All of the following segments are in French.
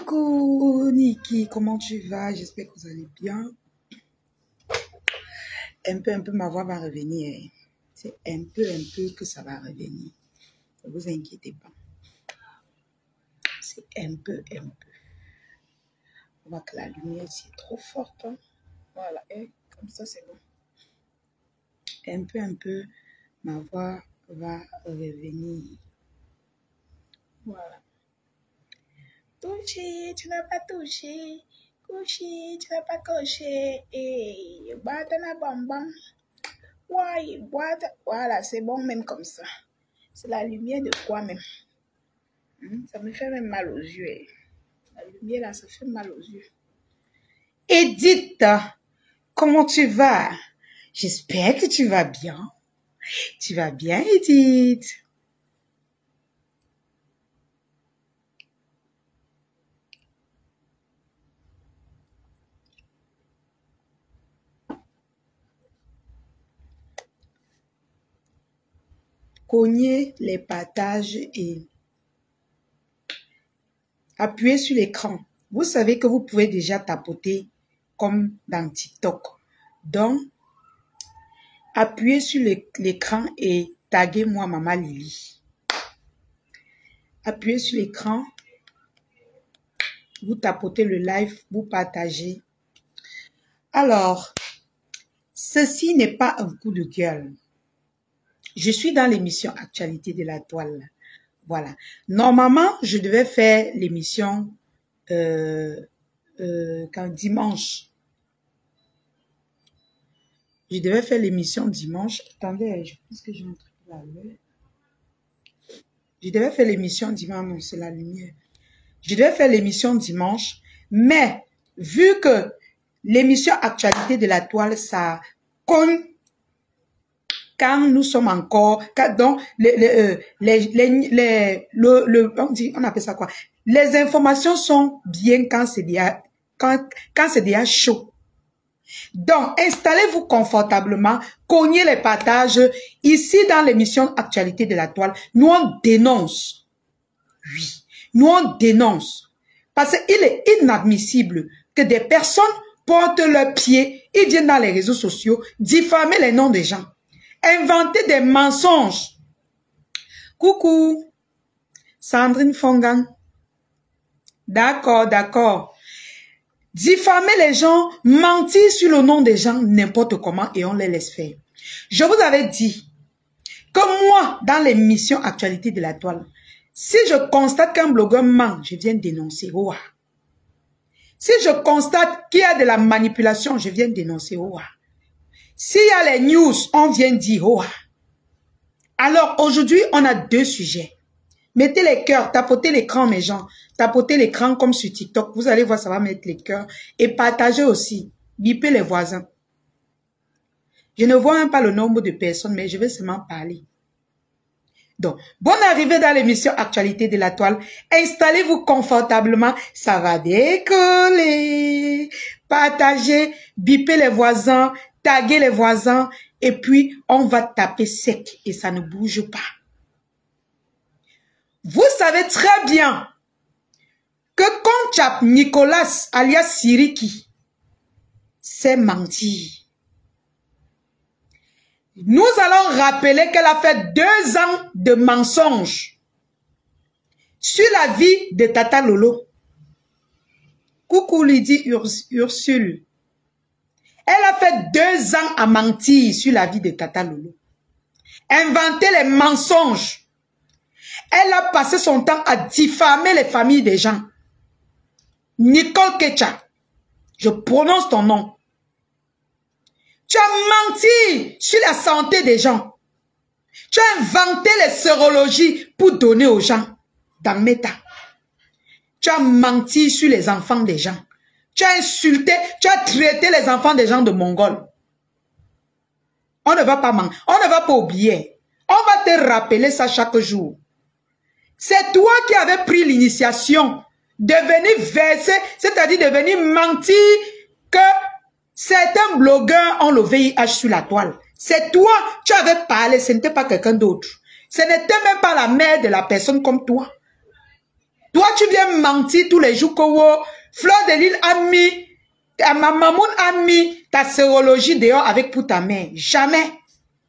Coucou Niki, comment tu vas? J'espère que vous allez bien. Un peu, ma voix va revenir. C'est un peu que ça va revenir. Ne vous inquiétez pas. C'est un peu. On voit que la lumière ici est trop forte. Hein? Voilà, et comme ça c'est bon. Un peu, ma voix va revenir. Voilà. Touché, tu n'as pas touché. Couché, tu n'as pas couché. Et batana bam. Ouais, voilà, c'est bon même comme ça. C'est la lumière de quoi même? Ça me fait même mal aux yeux. La lumière là, ça fait mal aux yeux. Edith, comment tu vas? J'espère que tu vas bien. Tu vas bien, Edith? Cognez les partages et appuyez sur l'écran. Vous savez que vous pouvez déjà tapoter comme dans TikTok. Donc, appuyez sur l'écran et taguez-moi Maman Lily. Appuyez sur l'écran. Vous tapotez le live, vous partagez. Alors, ceci n'est pas un coup de gueule. Je suis dans l'émission Actualité de la Toile. Voilà. Normalement, je devais faire l'émission quand dimanche. Je devais faire l'émission dimanche. Attendez, je pense que j'ai un truc là. Je devais faire l'émission dimanche. Non, c'est la lumière. Je devais faire l'émission dimanche. Mais, vu que l'émission Actualité de la Toile, ça cogne quand nous sommes encore, donc on appelle ça quoi? Les informations sont bien quand c'est déjà, quand c'est déjà chaud. Donc, installez-vous confortablement, cognez les partages. Ici, dans l'émission Actualité de la Toile, nous on dénonce. Oui, nous on dénonce. Parce qu'il est inadmissible que des personnes portent leurs pieds, ils viennent dans les réseaux sociaux, diffamer les noms des gens. Inventer des mensonges. Coucou. Sandrine Fongan. D'accord. Diffamer les gens, mentir sur le nom des gens n'importe comment et on les laisse faire. Je vous avais dit que moi, dans l'émission Actualité de la Toile, si je constate qu'un blogueur ment, je viens dénoncer. Oh. Si je constate qu'il y a de la manipulation, je viens dénoncer. Oh. S'il y a les news, on vient dire, oh. Alors, aujourd'hui, on a deux sujets. Mettez les cœurs, tapotez l'écran, mes gens. Tapotez l'écran comme sur TikTok. Vous allez voir, ça va mettre les cœurs. Et partagez aussi. Bipez les voisins. Je ne vois même pas le nombre de personnes, mais je vais seulement parler. Donc, bonne arrivée dans l'émission Actualité de la Toile. Installez-vous confortablement. Ça va décoller. Partagez, bipez les voisins. Taguer les voisins et puis on va taper sec et ça ne bouge pas. Vous savez très bien que Conchap Nicolas alias Siriki s'est menti. Nous allons rappeler qu'elle a fait 2 ans de mensonges sur la vie de Tata Lolo. Coucou Lydie Ursule. Elle a fait 2 ans à mentir sur la vie de Tata Lolo. Inventer les mensonges. Elle a passé son temps à diffamer les familles des gens. Nicole Kecha, je prononce ton nom. Tu as menti sur la santé des gens. Tu as inventé les sérologies pour donner aux gens dans Meta. Tu as menti sur les enfants des gens. Tu as insulté, tu as traité les enfants des gens de Mongols. On ne va pas mentir, on ne va pas oublier. On va te rappeler ça chaque jour. C'est toi qui avais pris l'initiation de venir verser, c'est-à-dire de venir mentir que certains blogueurs ont le VIH sur la toile. C'est toi, tu avais parlé, ce n'était pas quelqu'un d'autre. Ce n'était même pas la mère de la personne comme toi. Toi, tu viens mentir tous les jours que Fleur de Lys a mis, Mamoun a mis ta sérologie dehors avec pour ta mère. Jamais.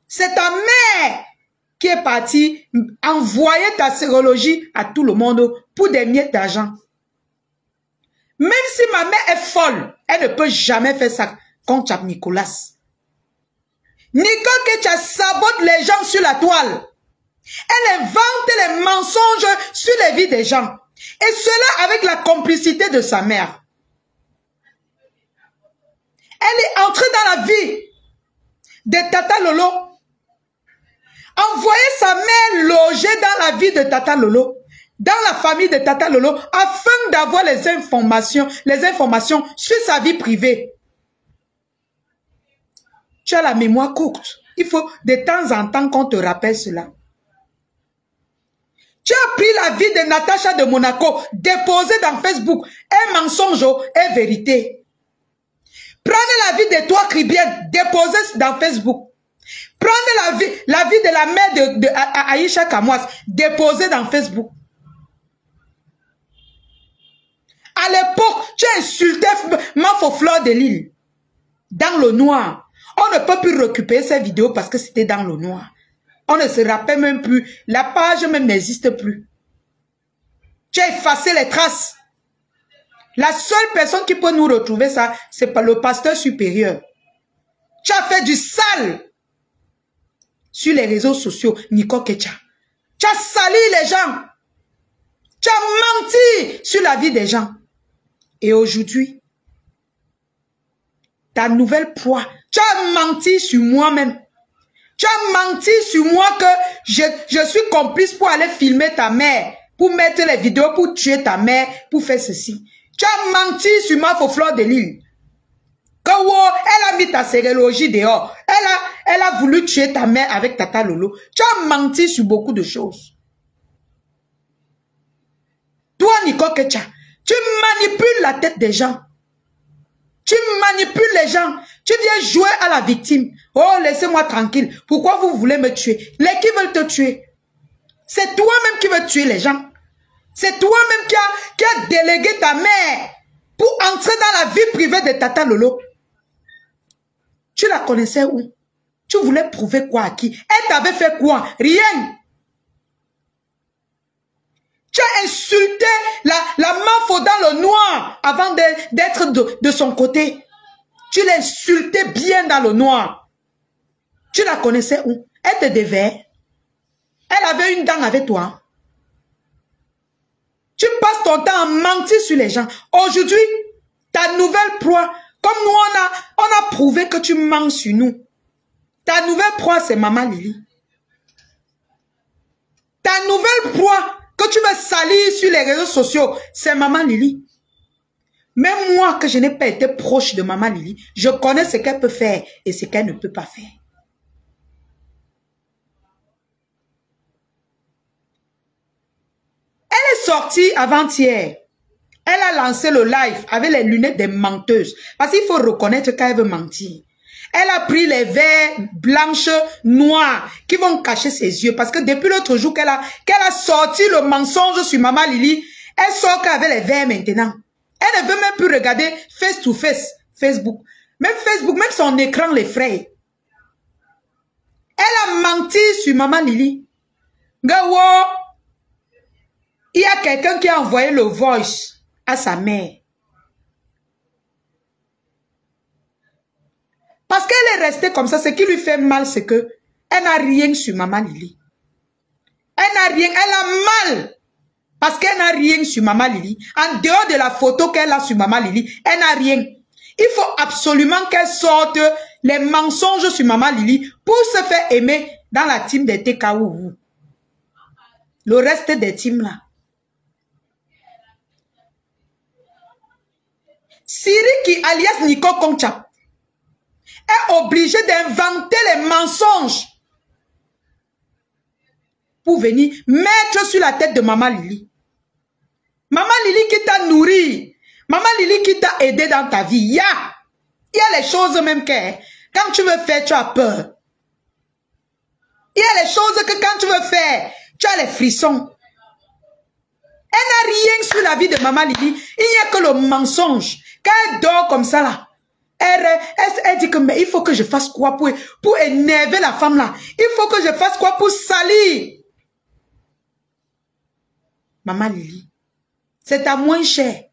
C'est ta mère qui est partie envoyer ta sérologie à tout le monde pour des miettes d'argent. Même si ma mère est folle, elle ne peut jamais faire ça contre Nicolas. Nicole Ketia sabote les gens sur la toile. Elle invente les mensonges sur les vies des gens. Et cela avec la complicité de sa mère. Elle est entrée dans la vie de Tata Lolo. Envoyer sa mère loger dans la vie de Tata Lolo, dans la famille de Tata Lolo, afin d'avoir les informations sur sa vie privée. Tu as la mémoire courte. Il faut de temps en temps qu'on te rappelle cela. Tu as pris la vie de Natacha de Monaco, déposée dans Facebook, un mensonge et vérité. Prenez la vie de toi, Cribienne, déposée dans Facebook. Prenez la vie de la mère de Aïcha Kamwas, déposée dans Facebook. À l'époque, tu as insulté Mafo Fleur de Lys dans le noir. On ne peut plus récupérer ces vidéos parce que c'était dans le noir. On ne se rappelle même plus. La page même n'existe plus. Tu as effacé les traces. La seule personne qui peut nous retrouver ça, c'est le pasteur supérieur. Tu as fait du sale sur les réseaux sociaux, Nicole Ketia. Tu as sali les gens. Tu as menti sur la vie des gens. Et aujourd'hui, ta nouvelle proie, tu as menti sur moi-même. Tu as menti sur moi que je suis complice pour aller filmer ta mère, pour mettre les vidéos, pour tuer ta mère, pour faire ceci. Tu as menti sur ma Fleur de Lys. Elle a mis ta sérologie dehors. Elle a voulu tuer ta mère avec Tata Lolo. Tu as menti sur beaucoup de choses. Toi, Nicole Ketia, tu manipules la tête des gens. Tu manipules les gens. Tu viens jouer à la victime. Oh, laissez-moi tranquille. Pourquoi vous voulez me tuer? Les qui veulent te tuer? C'est toi-même qui veux tuer les gens. C'est toi-même qui a délégué ta mère pour entrer dans la vie privée de Tata Lolo. Tu la connaissais où? Tu voulais prouver quoi à qui? Elle t'avait fait quoi? Rien. Tu as insulté la Mafo dans le noir avant d'être de son côté. Tu l'as insulté bien dans le noir. Tu la connaissais où? Elle te devait. Elle avait une dent avec toi. Tu passes ton temps à mentir sur les gens. Aujourd'hui, ta nouvelle proie, comme nous on a prouvé que tu mens sur nous. Ta nouvelle proie, c'est Maman Lily. Ta nouvelle proie que tu veux salir sur les réseaux sociaux, c'est Maman Lily. Même moi, que je n'ai pas été proche de Maman Lily, je connais ce qu'elle peut faire et ce qu'elle ne peut pas faire. Elle est sortie avant-hier. Elle a lancé le live avec les lunettes des menteuses. Parce qu'il faut reconnaître qu'elle veut mentir. Elle a pris les verres blanches, noirs, qui vont cacher ses yeux. Parce que depuis l'autre jour qu'elle a sorti le mensonge sur Maman Lily, elle sort qu'avec les verres maintenant. Elle ne veut même plus regarder face to face, Facebook. Même Facebook, même son écran l'effraie. Elle a menti sur Maman Lily. Gawo, il y a quelqu'un qui a envoyé le voice à sa mère. Parce qu'elle est restée comme ça, ce qui lui fait mal, c'est que elle n'a rien sur Maman Lily. Elle n'a rien, elle a mal. Parce qu'elle n'a rien sur Maman Lily. En dehors de la photo qu'elle a sur Maman Lily, elle n'a rien. Il faut absolument qu'elle sorte les mensonges sur Maman Lily pour se faire aimer dans la team des TKW. Le reste des teams là. Siriki alias Nico Concha est obligé d'inventer les mensonges pour venir mettre sur la tête de Maman Lily. Maman Lily qui t'a nourri, Maman Lily qui t'a aidé dans ta vie. Il y a les choses même que quand tu veux faire, tu as peur. Il y a les choses que quand tu veux faire, tu as les frissons. Elle n'a rien sur la vie de Maman Lily. Il n'y a que le mensonge. Quand elle dort comme ça là, elle dit que mais il faut que je fasse quoi pour énerver la femme là. Il faut que je fasse quoi pour salir. Maman Lily, c'est à moins cher.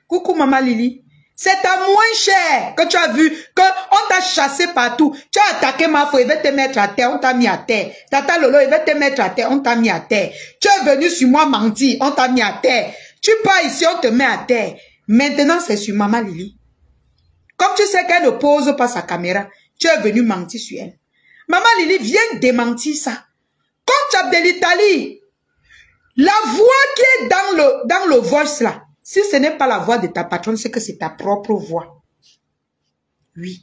Coucou Maman Lily. C'est à moins cher que tu as vu qu'on t'a chassé partout. Tu as attaqué Mafo, il va te mettre à terre, on t'a mis à terre. Tata Lolo, il va te mettre à terre, on t'a mis à terre. Tu es venu sur moi mentir, on t'a mis à terre. Tu pars ici, on te met à terre. Maintenant, c'est sur Maman Lily. Comme tu sais qu'elle ne pose pas sa caméra, tu es venu mentir sur elle. Maman Lily, viens démentir ça. Quand tu as de l'Italie, la voix qui est dans le voice là, si ce n'est pas la voix de ta patronne, c'est que c'est ta propre voix. Oui.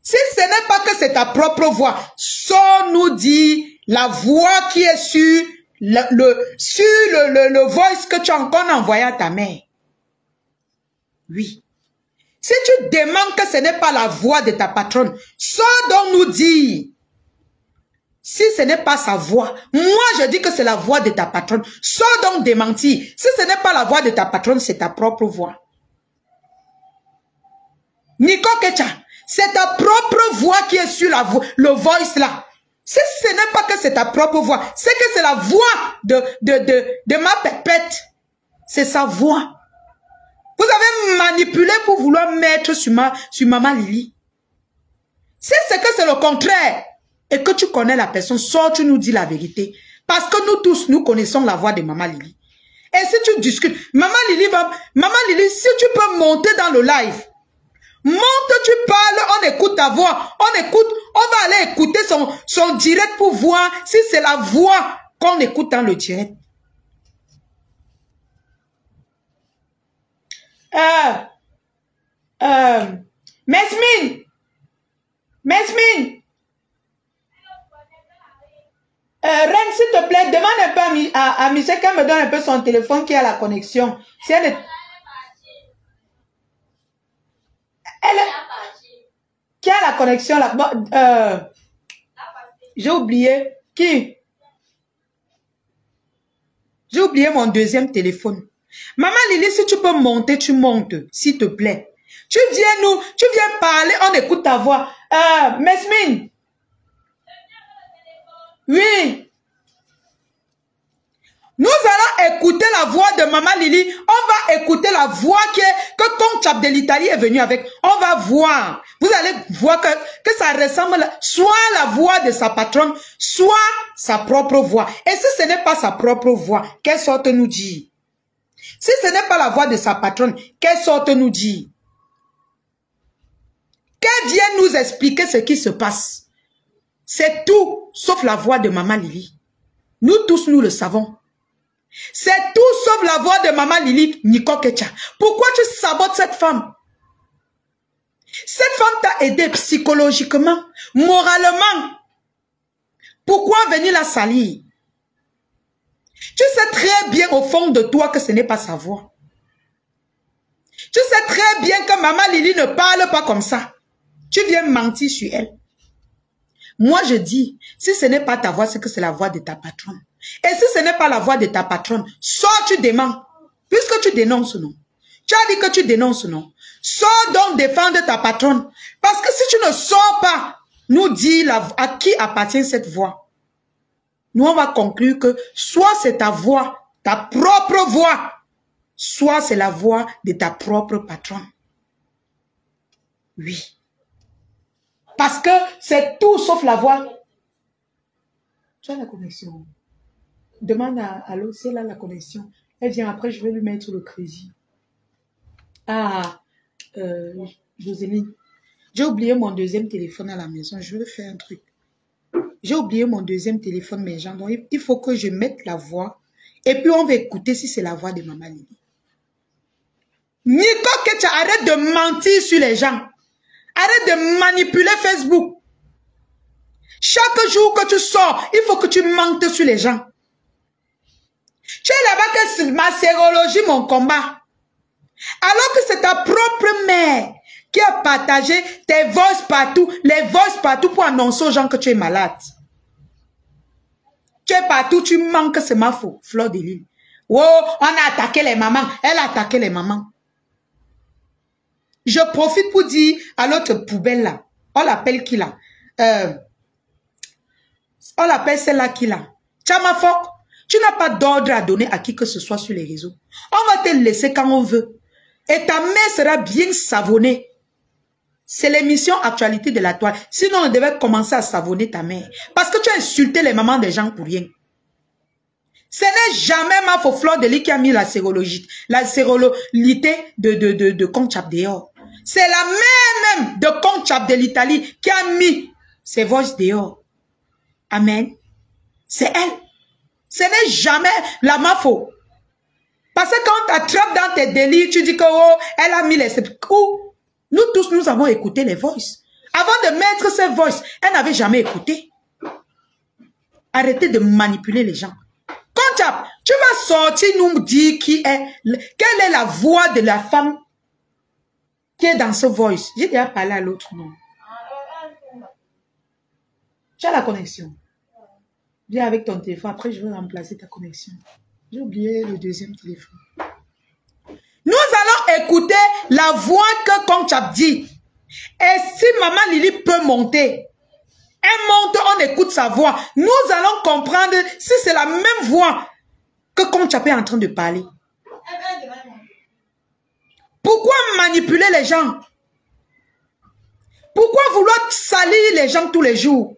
Si ce n'est pas que c'est ta propre voix, sans nous dit la voix qui est sur le voice que tu as encore envoyé à ta mère. Oui. Si tu demandes que ce n'est pas la voix de ta patronne, sans donc nous dire. Si ce n'est pas sa voix, moi je dis que c'est la voix de ta patronne. Sans donc démentir. Si ce n'est pas la voix de ta patronne, c'est ta propre voix. Nico Kecha, c'est ta propre voix qui est sur le voice là. Si ce n'est pas que c'est ta propre voix, c'est que c'est la voix de ma pépette. C'est sa voix. Vous avez manipulé pour vouloir mettre sur Maman Lily. Si c'est que c'est le contraire, et que tu connais la personne, sors, tu nous dis la vérité. Parce que nous tous, nous connaissons la voix de Maman Lily. Et si tu discutes, Maman Lily, si tu peux monter dans le live, monte, tu parles, on écoute ta voix, on va aller écouter son direct pour voir si c'est la voix qu'on écoute dans le direct. Mesmine, Reine, s'il te plaît, demande un peu à Michel qu'elle me donne un peu son téléphone qui a la connexion. Si elle est... Qui a la connexion là? Bon, j'ai oublié. Qui? J'ai oublié mon deuxième téléphone. Maman Lily, si tu peux monter, tu montes, s'il te plaît. Tu viens parler, on écoute ta voix. Mesmine. Oui. Nous allons écouter la voix de Maman Lily. On va écouter la voix que quand Chap de l'Italie est venu avec. On va voir. Vous allez voir que ça ressemble soit la voix de sa patronne, soit sa propre voix. Et si ce n'est pas sa propre voix, qu'elle sorte nous dire. Si ce n'est pas la voix de sa patronne, qu'elle sorte nous dire. Qu'elle vienne nous expliquer ce qui se passe. C'est tout, sauf la voix de Maman Lily. Nous tous, nous le savons. C'est tout, sauf la voix de Maman Lily, Nico Kecha. Pourquoi tu sabotes cette femme? Cette femme t'a aidé psychologiquement, moralement. Pourquoi venir la salir? Tu sais très bien au fond de toi que ce n'est pas sa voix. Tu sais très bien que Maman Lily ne parle pas comme ça. Tu viens mentir sur elle. Moi, je dis, si ce n'est pas ta voix, c'est que c'est la voix de ta patronne. Et si ce n'est pas la voix de ta patronne, sors, tu demandes. Puisque tu dénonces, non. Tu as dit que tu dénonces, non. Sors donc défendre ta patronne. Parce que si tu ne sors pas, nous dis à qui appartient cette voix. Nous, on va conclure que soit c'est ta voix, ta propre voix, soit c'est la voix de ta propre patronne. Oui. Parce que c'est tout sauf la voix. Tu as la connexion. Demande à l'autre si elle a la connexion. Elle vient après, je vais lui mettre le crédit. Ah, Joséline. J'ai oublié mon deuxième téléphone à la maison. Je vais faire un truc. J'ai oublié mon deuxième téléphone, mes gens. Donc, il faut que je mette la voix. Et puis, on va écouter si c'est la voix de Maman Lily. Nico, que tu arrêtes de mentir sur les gens. Arrête de manipuler Facebook. Chaque jour que tu sors, il faut que tu mentes sur les gens. Tu es là-bas que c'est ma sérologie, mon combat. Alors que c'est ta propre mère qui a partagé tes voices partout, les voices partout pour annoncer aux gens que tu es malade. Tu es partout, tu manques, c'est ma faute, Fleur de Lille. Oh, on a attaqué les mamans. Elle a attaqué les mamans. Je profite pour dire à l'autre poubelle là. On l'appelle qui là? On l'appelle celle-là qui là. Tchamafok, tu n'as pas d'ordre à donner à qui que ce soit sur les réseaux. On va te laisser quand on veut. Et ta main sera bien savonnée. C'est l'émission Actualité de la Toile. Sinon, on devait commencer à savonner ta mère. Parce que tu as insulté les mamans des gens pour rien. Ce n'est jamais ma Fleur de Lis qui a mis la sérologie de Conchap dehors. C'est la mère même de Conchap de l'Italie qui a mis ses voix dehors. Amen. C'est elle. Ce n'est jamais la mafo. Parce que quand tu attrapes dans tes délits, tu dis que oh, elle a mis les... Nous tous, nous avons écouté les voices. Avant de mettre ces voices, elle n'avait jamais écouté. Arrêtez de manipuler les gens. Conchap, tu vas sortir nous dire quelle est la voix de la femme qui est dans ce voice. J'ai déjà parlé à l'autre nom. Tu as la connexion. Viens avec ton téléphone. Après, je vais remplacer ta connexion. J'ai oublié le deuxième téléphone. Nous allons écouter la voix que Conchap dit. Et si Maman Lili peut monter, elle monte, on écoute sa voix. Nous allons comprendre si c'est la même voix que Conchap est en train de parler. Pourquoi manipuler les gens? Pourquoi vouloir salir les gens tous les jours?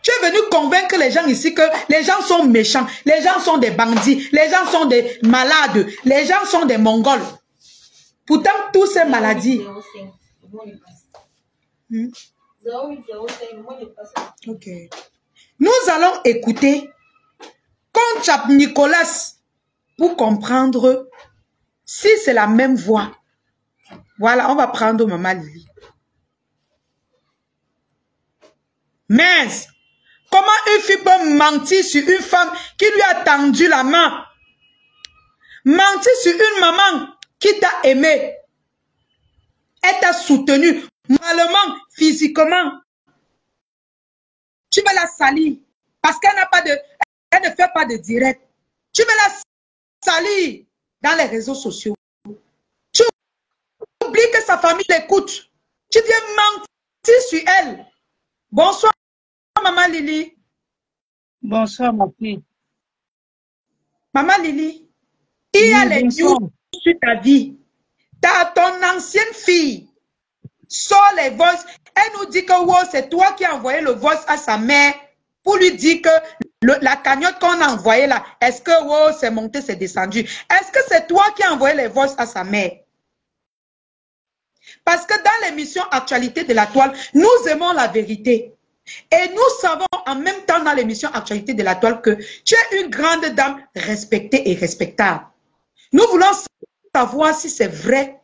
Tu es venu convaincre les gens ici que les gens sont méchants, les gens sont des bandits, les gens sont des malades, les gens sont des Mongols. Pourtant, toutes ces maladies... Ok. Nous allons écouter Conchap Nicolas pour comprendre si c'est la même voix. Voilà, on va prendre Maman Lili. Mince! Comment une fille peut mentir sur une femme qui lui a tendu la main? Mentir sur une maman qui t'a aimé. Elle t'a soutenu moralement, physiquement. Tu vas la salir parce qu'elle n'a pas de... Elle ne fait pas de direct. Tu vas la salir dans les réseaux sociaux. Tu oublies que sa famille l'écoute. Tu viens mentir sur elle. Bonsoir, Maman Lili. Bonsoir, ma fille. Maman Lili, il y a les news sur ta vie. Ton ancienne fille sort les voices. Elle nous dit que wow, c'est toi qui as envoyé le voice à sa mère pour lui dire que la cagnotte qu'on a envoyée là, est-ce que wow, c'est monté, c'est descendu? Est-ce que c'est toi qui as envoyé les voices à sa mère? Parce que dans l'émission Actualité de la Toile, nous aimons la vérité. Et nous savons en même temps dans l'émission Actualité de la Toile que tu es une grande dame respectée et respectable. Nous voulons savoir si c'est vrai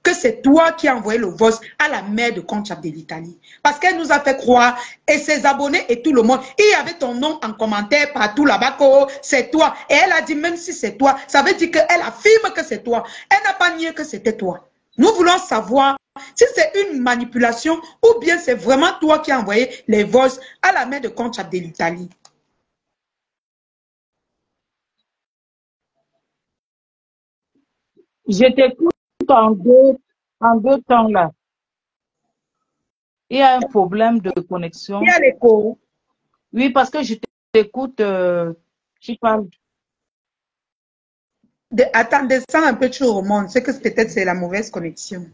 que c'est toi qui as envoyé le voice à la mère de Conchap de l'Italie. Parce qu'elle nous a fait croire, et ses abonnés et tout le monde, il y avait ton nom en commentaire partout là-bas, que c'est toi. Et elle a dit, même si c'est toi, ça veut dire qu'elle affirme que c'est toi. Elle n'a pas nié que c'était toi. Nous voulons savoir si c'est une manipulation ou bien c'est vraiment toi qui as envoyé les voices à la mère de Conchap de l'Italie. Je t'écoute en deux temps là. Il y a un problème de connexion. Il y a l'écho. Oui, parce que je t'écoute, tu parles. Attends, descends un peu, tu remontes. C'est que peut-être c'est la mauvaise connexion.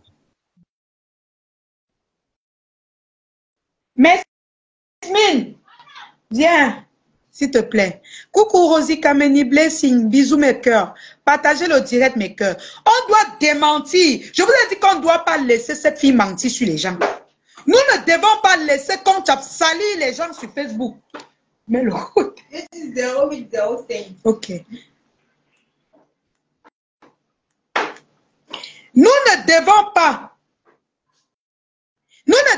Mais Yasmine, viens, s'il te plaît. Coucou Rosie Kameni, blessing, bisous mes cœurs. Partagez le direct mes cœurs. On doit démentir. Je vous ai dit qu'on ne doit pas laisser cette fille mentir sur les gens. Nous ne devons pas laisser Conchap salir les gens sur Facebook. Mais le route. 0805. Ok. Nous ne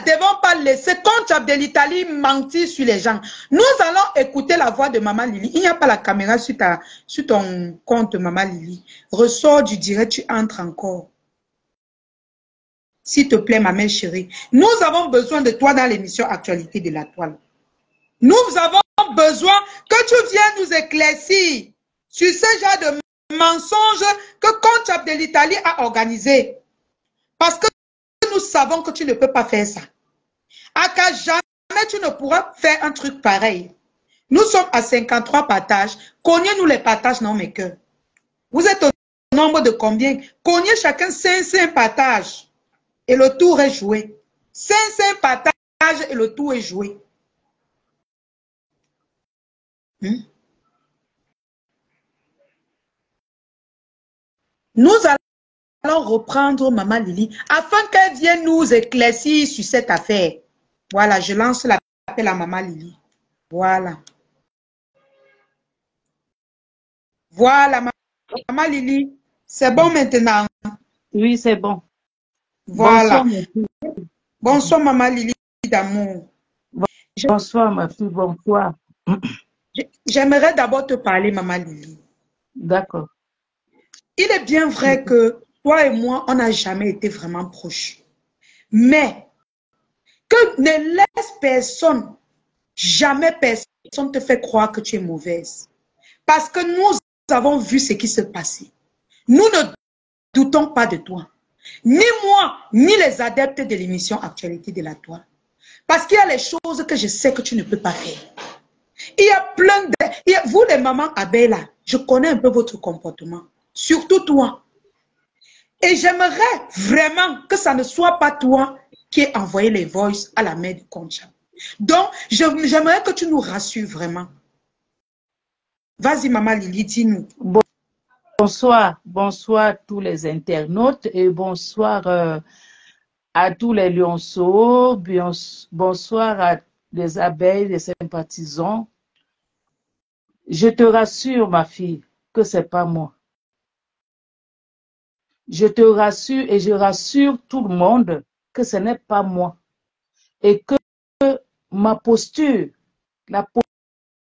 devons pas laisser Conchap de l'Italie mentir sur les gens. Nous allons écouter la voix de Maman Lili. Il n'y a pas la caméra sur ton compte, Maman Lili. Ressors du direct, tu entres encore. S'il te plaît, ma mère chérie. Nous avons besoin de toi dans l'émission Actualité de la Toile. Nous avons besoin que tu viennes nous éclaircir sur ce genre de mensonge que Concha de l'Italie a organisé. Parce que nous savons que tu ne peux pas faire ça. À qu'à jamais tu ne pourras faire un truc pareil. Nous sommes à 53 partages. Cognez-nous les partages dans mes cœurs. Vous êtes au nombre de combien? Cognez chacun 500 partages. Et le tour est joué. 500 partages et le tour est joué. Nous allons reprendre Maman Lily afin qu'elle vienne nous éclaircir sur cette affaire. Voilà, je lance l'appel à Maman Lily. Voilà. Voilà, Maman Lily. C'est bon maintenant. Oui, c'est bon. Voilà. Bonsoir, ma fille. Bonsoir, Maman Lily d'amour. Bonsoir, ma fille. Bonsoir. J'aimerais d'abord te parler, Maman Lily. D'accord. Il est bien vrai que toi et moi, on n'a jamais été vraiment proches. Mais que ne laisse personne, jamais personne te fait croire que tu es mauvaise. Parce que nous avons vu ce qui se passait. Nous ne doutons pas de toi. Ni moi, ni les adeptes de l'émission Actualité de la Toile. Parce qu'il y a les choses que je sais que tu ne peux pas faire. Il y a plein de... Vous les mamans Abella, je connais un peu votre comportement. Surtout toi. Et j'aimerais vraiment que ça ne soit pas toi qui ai envoyé les voices à la mère de Concha. Donc, j'aimerais que tu nous rassures vraiment. Vas-y, Maman Lily, dis-nous. Bonsoir. Bonsoir à tous les internautes et bonsoir à tous les lionceaux. Bonsoir à les abeilles, les sympathisants. Je te rassure, ma fille, que ce n'est pas moi. Je te rassure et je rassure tout le monde que ce n'est pas moi. Et que ma posture, la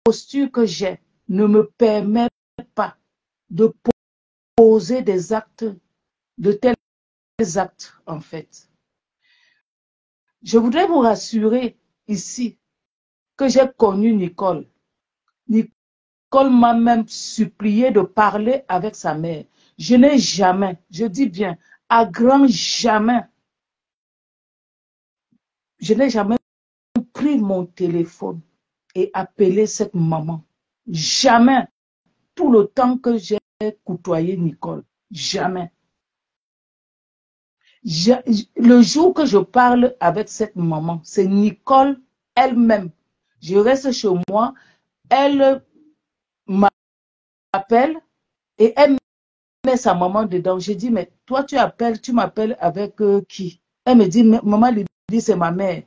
posture que j'ai, ne me permet pas de poser des actes, de tels actes, en fait. Je voudrais vous rassurer ici que j'ai connu Nicole. Nicole m'a même supplié de parler avec sa mère. Je n'ai jamais, je dis bien, à grand jamais, je n'ai jamais pris mon téléphone et appelé cette maman. Jamais, tout le temps que j'ai côtoyé Nicole. Jamais. Le jour que je parle avec cette maman, c'est Nicole elle-même. Je reste chez moi, elle m'appelle et elle met sa maman dedans. Je dis, mais toi tu m'appelles avec qui? Elle me dit, maman lui dit, c'est ma mère.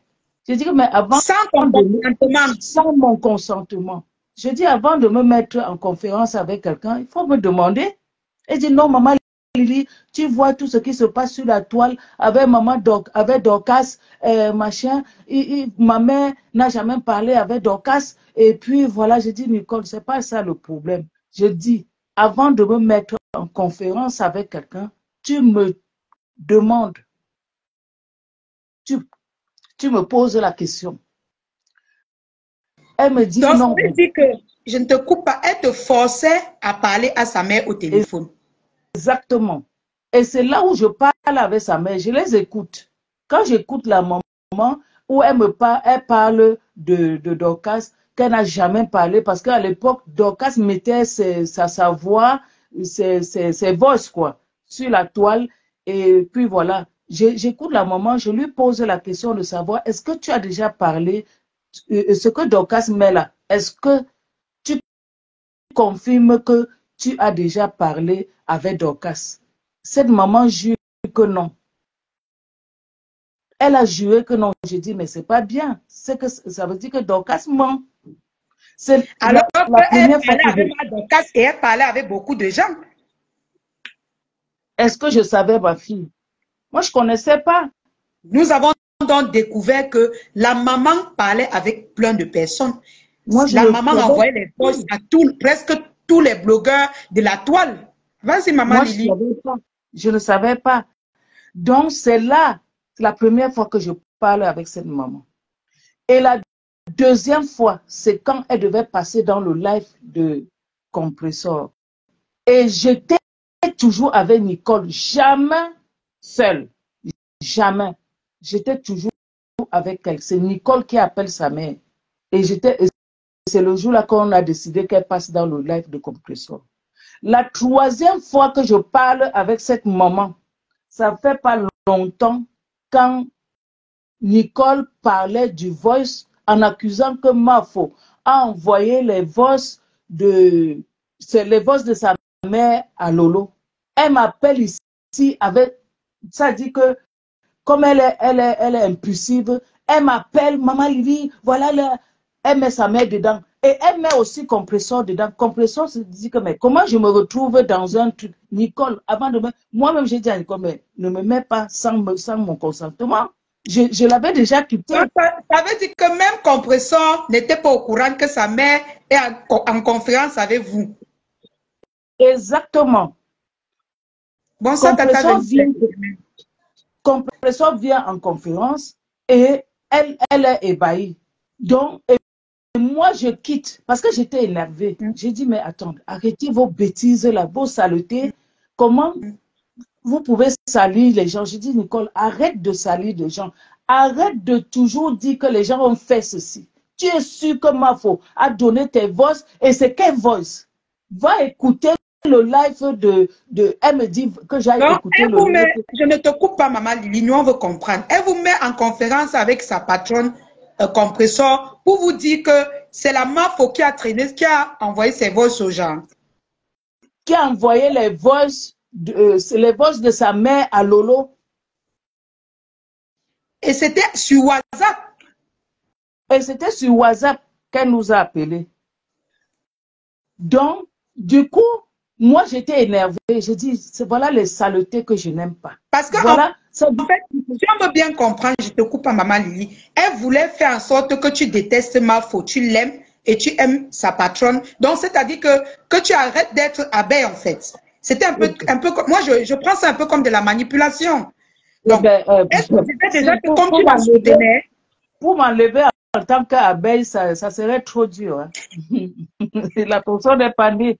Je dis, mais avant Sans ton consentement. sans mon consentement. Je dis, avant de me mettre en conférence avec quelqu'un, il faut me demander. Elle dit, non, maman Lily, tu vois tout ce qui se passe sur la toile avec maman avec Dorcas, machin. Ma mère n'a jamais parlé avec Dorcas. Et puis voilà, je dis, Nicole, c'est pas ça le problème. Je dis, avant de me mettre en conférence avec quelqu'un, tu me demandes, tu me poses la question. Elle me dit Donc, non. ça veut dire que je ne te coupe pas. Elle te forçait à parler à sa mère au téléphone. Exactement. Et c'est là où je parle avec sa mère. Je les écoute. Quand j'écoute la maman, où elle parle de Dorcas, qu'elle n'a jamais parlé, parce qu'à l'époque, Dorcas mettait sa voix, ses voix, quoi, sur la toile. Et puis voilà. J'écoute la maman, je lui pose la question de savoir, est-ce que tu as déjà parlé, ce que Dorcas met là, est-ce que tu confirmes que tu as déjà parlé avec Dorcas? Cette maman jure que non. Elle a juré que non. J'ai dit, mais c'est pas bien. Ça veut dire que Dorcas ment. C'est Alors la qu'elle première fois parlait avec Dorcas et elle parlait avec beaucoup de gens. Est-ce que je savais, ma fille? Moi, je ne connaissais pas. Nous avons donc découvert que la maman parlait avec plein de personnes. Moi, je La ne maman savais envoyait les posts à presque tous les blogueurs de la toile. Vas-y, Maman Moi, Lily. je ne savais pas. Donc, c'est là, la première fois que je parle avec cette maman. Et la deuxième fois, c'est quand elle devait passer dans le live de Compressor. Et j'étais toujours avec Nicole, jamais seule, jamais. J'étais toujours avec elle. C'est Nicole qui appelle sa mère. Et c'est le jour-là qu'on a décidé qu'elle passe dans le live de Compressor. La troisième fois que je parle avec cette maman, ça fait pas longtemps, quand Nicole parlait du voice en accusant que Mafo a envoyé les voices de sa mère à Lolo. Elle m'appelle ici avec, ça dit que comme elle est impulsive, elle m'appelle, maman Lily, voilà, elle met sa mère dedans. Et elle met aussi Compressor dedans. Compressor se dit que, mais comment je me retrouve dans un truc? Nicole, avant de me... Moi-même, j'ai dit à Nicole, mais ne me mets pas sans mon consentement. Je l'avais déjà quitté. Donc, ça veut dire que même Compressor n'était pas au courant que sa mère est en conférence avec vous. Exactement. Bon, ça, Compressor vient en conférence et elle est ébahie. Donc, moi, je quitte parce que j'étais énervée. J'ai dit, mais attendez, arrêtez vos bêtises là, vos saletés. Comment vous pouvez salir les gens? J'ai dit, Nicole, arrête de salir les gens. Arrête de toujours dire que les gens ont fait ceci. Tu es sûr que Mafo a donné tes voices et c'est quelle voice? Va écouter le live de elle me dit que j'aille écouter le live. Je ne te coupe pas, maman Lily, nous on veut comprendre. Elle vous met en conférence avec sa patronne Compressor pour vous dire que c'est la Mafo qui a traîné, qui a envoyé ses voices aux gens. Qui a envoyé les voices de sa mère à Lolo. Et c'était sur WhatsApp. Et c'était sur WhatsApp qu'elle nous a appelés. Donc, du coup, moi, j'étais énervée. J'ai dit, voilà les saletés que je n'aime pas. Parce que, voilà, en fait, si on veut bien comprendre, je te coupe à maman Lily, elle voulait faire en sorte que tu détestes Mafo, tu l'aimes et tu aimes sa patronne. Donc, c'est-à-dire que tu arrêtes d'être abeille, en fait. C'était un peu, moi, je prends ça un peu comme de la manipulation. Donc, elle disait déjà que comme tu la soutenais, pour m'enlever en tant qu'abeille, ça serait trop dur. Hein. La personne n'est pas née.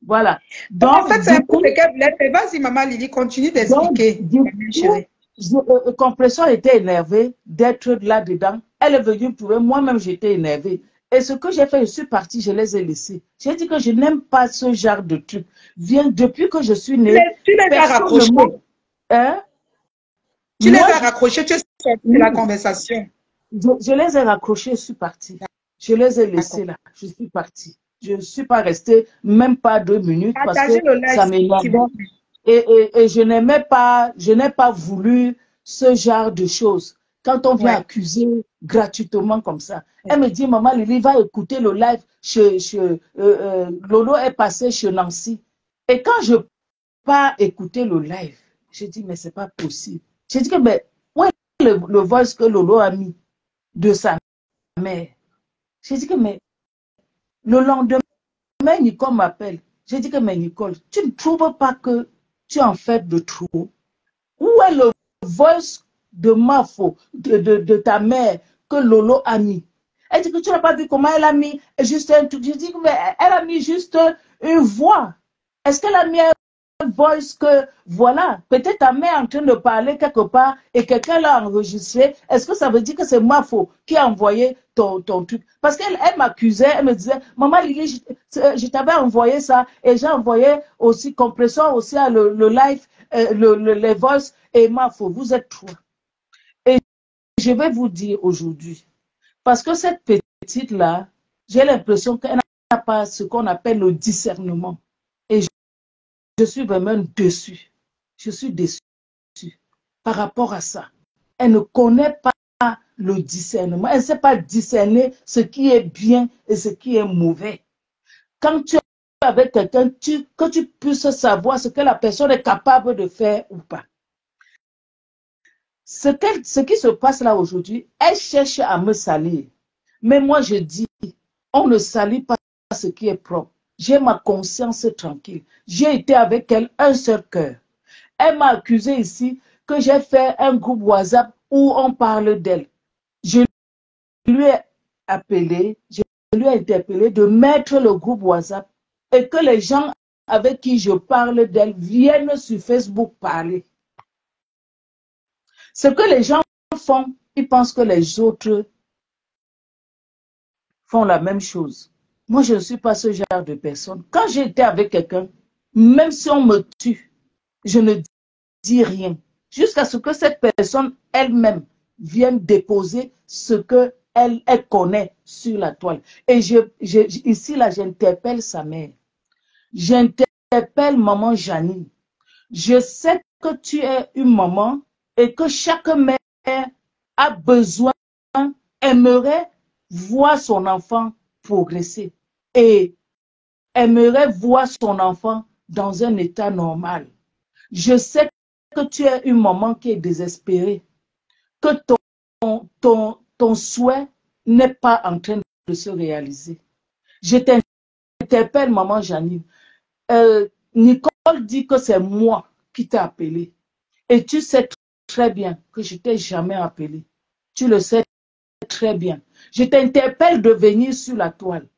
Voilà. Donc, en fait, c'est un peu ce qu'elle voulait faire. Vas-y, maman Lily, continue d'expliquer. Compressor était énervée d'être là-dedans. Elle est venue pour moi-même, j'étais énervée. Et ce que j'ai fait, je suis partie, je les ai laissés. J'ai dit que je n'aime pas ce genre de truc. Depuis que je suis née, tu les as raccrochés. Hein? Tu les as raccrochés, tu es sortie de la conversation. Je les ai raccrochés, je suis partie. Je les ai laissés là, je suis partie. Je ne suis pas restée même pas 2 minutes parce que ça m'énervait. Et je n'ai pas voulu ce genre de choses. Quand on vient accuser gratuitement comme ça, elle me dit, maman Lily, va écouter le live. Lolo est passé chez Nancy. Et quand je pars écouter le live, je dis, mais c'est pas possible. J'ai dit que, mais où est le voice que Lolo a mis de sa mère? J'ai dit que, mais le lendemain, Nicole m'appelle. J'ai dit que, mais Nicole, tu ne trouves pas que tu en fais de trop? Où est le voice de Mafo, de ta mère, que Lolo a mis? Elle dit que tu n'as pas vu comment elle a mis juste un truc. Je dis que, mais elle a mis juste une voix. Est-ce qu'elle a mis un voice que, voilà, peut-être ta mère est en train de parler quelque part et quelqu'un l'a enregistré? Est-ce que ça veut dire que c'est Mafo qui a envoyé ton truc? Parce qu'elle m'accusait, elle me disait, maman Lily, je t'avais envoyé ça et j'ai envoyé aussi Compressor aussi à le live, les voices et Mafo, vous êtes trois. Et je vais vous dire aujourd'hui, parce que cette petite-là, j'ai l'impression qu'elle n'a pas ce qu'on appelle le discernement. Et je suis vraiment déçue. Je suis déçue par rapport à ça. Elle ne connaît pas le discernement. Elle ne sait pas discerner ce qui est bien et ce qui est mauvais. Quand tu es avec quelqu'un, que tu puisses savoir ce que la personne est capable de faire ou pas. Ce qui se passe là aujourd'hui, elle cherche à me salir. Mais moi, je dis, on ne salit pas ce qui est propre. J'ai ma conscience tranquille. J'ai été avec elle un seul cœur. Elle m'a accusé ici que j'ai fait un groupe WhatsApp où on parle d'elle. Je lui ai appelé, je lui ai interpellé de mettre le groupe WhatsApp et que les gens avec qui je parle d'elle viennent sur Facebook parler. Ce que les gens font, ils pensent que les autres font la même chose. Moi, je ne suis pas ce genre de personne. Quand j'étais avec quelqu'un, même si on me tue, je ne dis rien. Jusqu'à ce que cette personne elle-même vienne déposer ce qu'elle connaît sur la toile. Et ici, là, j'interpelle sa mère. J'interpelle maman Janine. Je sais que tu es une maman et que chaque mère a besoin, aimerait voir son enfant progresser et aimerait voir son enfant dans un état normal. Je sais que tu es une maman qui est désespérée, que ton souhait n'est pas en train de se réaliser. Je t'interpelle, maman Janine. Nicole dit que c'est moi qui t'ai appelé. Et tu sais très bien que je ne t'ai jamais appelé. Tu le sais très bien. Je t'interpelle de venir sur la toile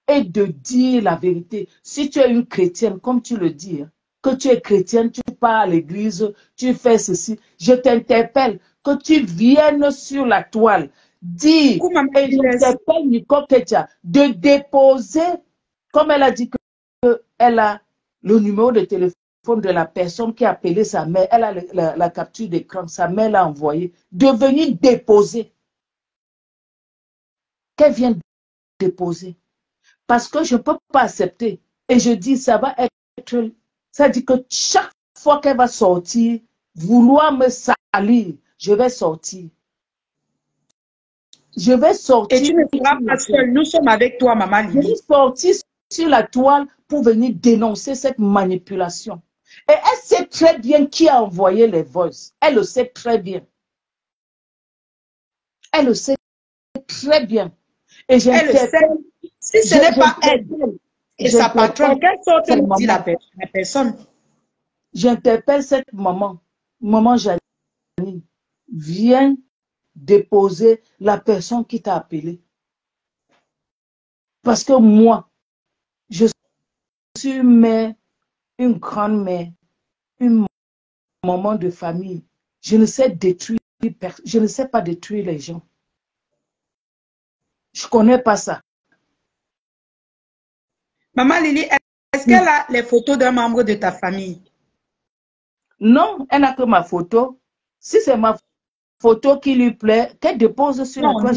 et de dire la vérité. Si tu es une chrétienne, comme tu le dis, hein, que tu es chrétienne, tu pars à l'église, tu fais ceci, je t'interpelle que tu viennes sur la toile, dire, et j'interpelle Nicole Ketia de déposer, comme elle a dit qu'elle a le numéro de téléphone de la personne qui a appelé sa mère, elle a la capture d'écran, sa mère l'a envoyé, de venir déposer. Qu'elle vienne déposer. Parce que je ne peux pas accepter. Et je dis, ça va être, ça dit que chaque fois qu'elle va sortir, vouloir me salir, je vais sortir. Je vais sortir. Et tu ne seras pas seule. Nous sommes avec toi, maman Lily. Je vais sortir sur la toile pour venir dénoncer cette manipulation. Et elle sait très bien qui a envoyé les voices. Elle le sait très bien. Elle le sait très bien. Et elle le sait. Si ce n'est pas elle et sa patronne, quelle sorte nous dit la personne? J'interpelle cette maman, maman Janine, viens déposer la personne qui t'a appelé. Parce que moi, je suis une mère, une grande mère, une maman de famille. Je ne sais détruire, je ne sais pas détruire les gens. Je ne connais pas ça. Maman Lily, est-ce qu'elle a les photos d'un membre de ta famille? Non, elle n'a que ma photo. Si c'est ma photo qui lui plaît, qu'elle dépose sur la toile.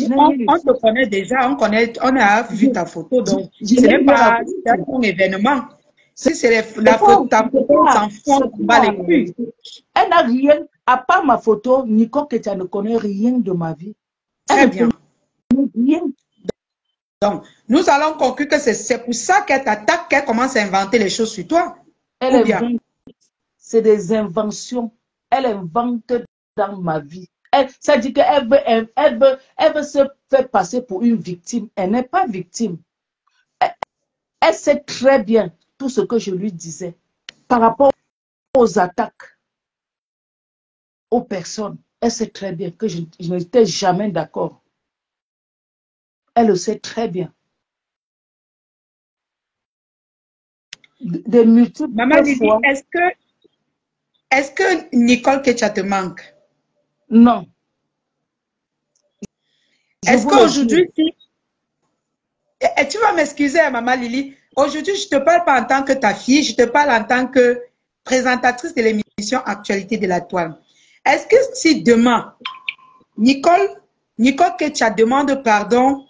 On te connaît déjà, on a vu ta photo, donc ce n'est pas un événement. Si c'est la photo, ta photo, on s'en fout, on va les couilles. Elle n'a rien, à part ma photo, Nicole Ketia ne connaît rien de ma vie. Très bien. Rien. Donc, nous allons conclure que c'est pour ça qu'elle t'attaque, qu'elle commence à inventer les choses sur toi. C'est des inventions. Elle invente dans ma vie. Ça dit qu'elle veut se faire passer pour une victime. Elle n'est pas victime. Elle sait très bien tout ce que je lui disais par rapport aux attaques aux personnes. Elle sait très bien que je n'étais jamais d'accord. Elle le sait très bien. Des multiples Maman Lily, fois. Est-ce que Nicole Ketia te manque? Non. Est-ce qu'aujourd'hui, et tu vas m'excuser, Maman Lily, aujourd'hui, je ne te parle pas en tant que ta fille, je te parle en tant que présentatrice de l'émission Actualité de la Toile. Est-ce que si demain, Nicole Ketia demande pardon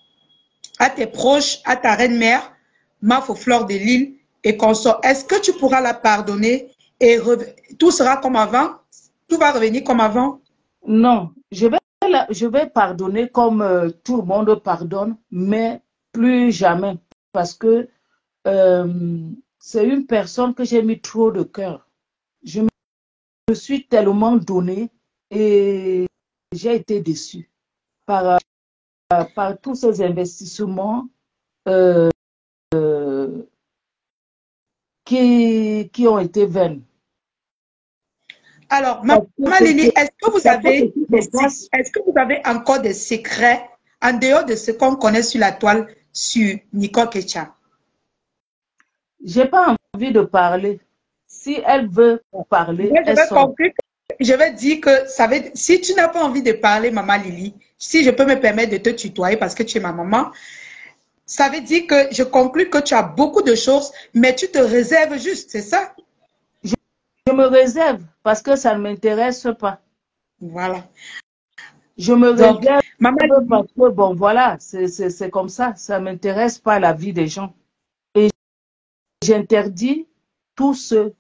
à tes proches, à ta reine-mère, Mafo Fleur de Lille et consort, est-ce que tu pourras la pardonner et tout sera comme avant? Tout va revenir comme avant? Non, je vais pardonner comme tout le monde pardonne, mais plus jamais. Parce que c'est une personne que j'ai mis trop de cœur. Je me suis tellement donné et j'ai été déçue par tous ces investissements qui ont été vains. Alors, Maman Lily, est-ce que vous avez encore des secrets en dehors de ce qu'on connaît sur la toile sur Nicole Ketia? Je n'ai pas envie de parler. Si elle veut parler, Moi, je elle vais sort. conclure. Je vais dire que si tu n'as pas envie de parler, maman Lily, si je peux me permettre de te tutoyer parce que tu es ma maman, ça veut dire que je conclus que tu as beaucoup de choses, mais tu te réserves juste, c'est ça? Je me réserve parce que ça ne m'intéresse pas. Voilà. Je me Donc, réserve maman parce Lily, que, bon, voilà, c'est comme ça. Ça ne m'intéresse pas la vie des gens. Et j'interdis tous ceux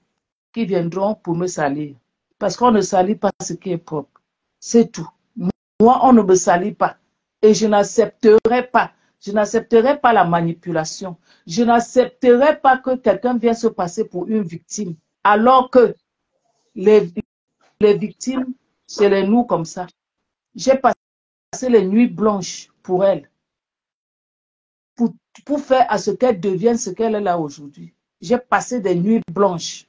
qui viendront pour me salir. Parce qu'on ne salit pas ce qui est propre. C'est tout. Moi, on ne me salit pas. Et je n'accepterai pas. Je n'accepterai pas la manipulation. Je n'accepterai pas que quelqu'un vienne se passer pour une victime. Alors que les, les victimes, c'est les nous comme ça. J'ai passé les nuits blanches pour elles. Pour faire à ce qu'elle devienne ce qu'elle est là aujourd'hui. J'ai passé des nuits blanches.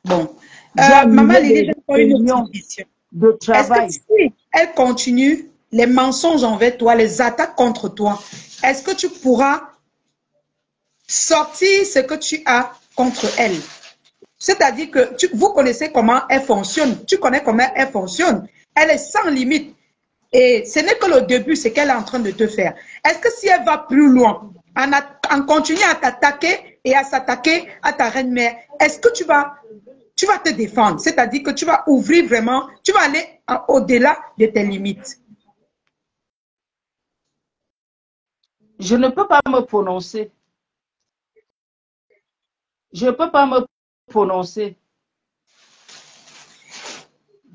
bon. J'ai Maman annulé Lily, des j'ai encore une autre réunions question. de Est-ce que travail. si elle continue les mensonges envers toi, les attaques contre toi, est-ce que tu pourras sortir ce que tu as contre elle? C'est-à-dire que vous connaissez comment elle fonctionne. Tu connais comment elle fonctionne. Elle est sans limite. Et ce n'est que le début, c'est qu'elle est en train de te faire. Est-ce que si elle va plus loin, en continuant à t'attaquer et à s'attaquer à ta reine-mère, est-ce que tu vas te défendre? C'est-à-dire que tu vas ouvrir vraiment, tu vas aller au-delà de tes limites. Je ne peux pas me prononcer. Je ne peux pas me prononcer.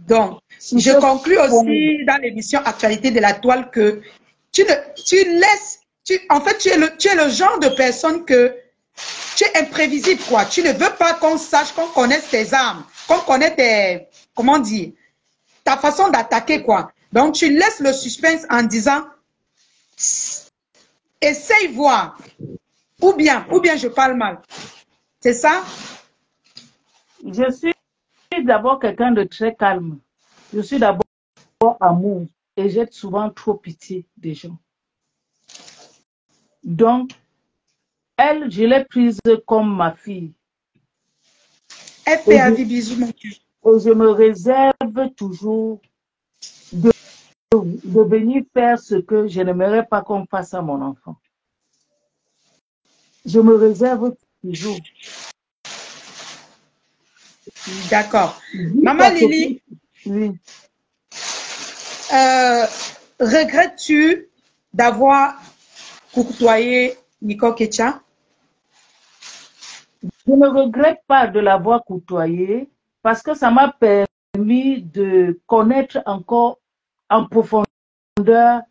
Donc, je conclus aussi dans l'émission Actualité de la Toile que tu laisses, en fait, tu es le genre de personne que tu es imprévisible, quoi. Tu ne veux pas qu'on sache, qu'on connaisse tes armes, qu'on connaisse tes, comment dire, ta façon d'attaquer, quoi. Donc, tu laisses le suspense en disant, essaye voir, ou bien je parle mal. C'est ça? Je suis d'abord quelqu'un de très calme. Je suis d'abord amour et j'ai souvent trop pitié des gens. Donc, elle, je l'ai prise comme ma fille. FPAV, bisous, mon cœur. Et je me réserve toujours de venir faire ce que je n'aimerais pas qu'on fasse à mon enfant. Je me réserve toujours. D'accord. Maman Lily, oui. Regrettes-tu d'avoir courtoyé Nicole Ketcha? Je ne regrette pas de l'avoir côtoyé parce que ça m'a permis de connaître encore en profondeur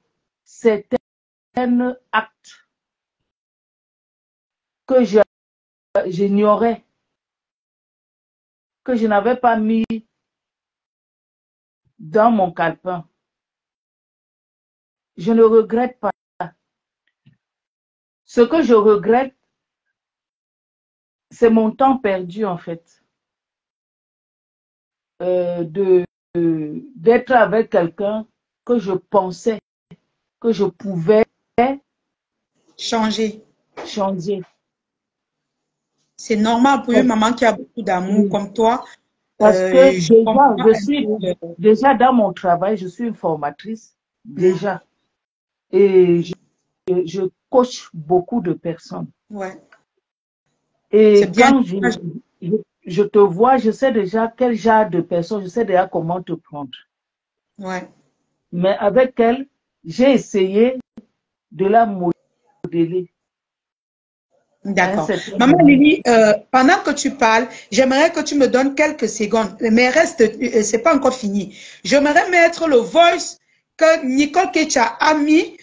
certains actes que j'ignorais, que je n'avais pas mis dans mon calepin. Je ne regrette pas. Ce que je regrette, c'est mon temps perdu en fait. D'être avec quelqu'un que je pensais que je pouvais Changer. C'est normal pour une maman qui a beaucoup d'amour comme toi. Parce que Je déjà, comprends je un suis peu. déjà dans mon travail, je suis une formatrice, déjà. Et je coach beaucoup de personnes. Ouais. Et bien. quand je te vois, je sais déjà quel genre de personne, je sais déjà comment te prendre. Ouais. Mais avec elle, j'ai essayé de la modeler. D'accord. Maman Lily, pendant que tu parles, j'aimerais que tu me donnes quelques secondes, mais reste, c'est pas encore fini. J'aimerais mettre le voice que Nicole Ketcha a mis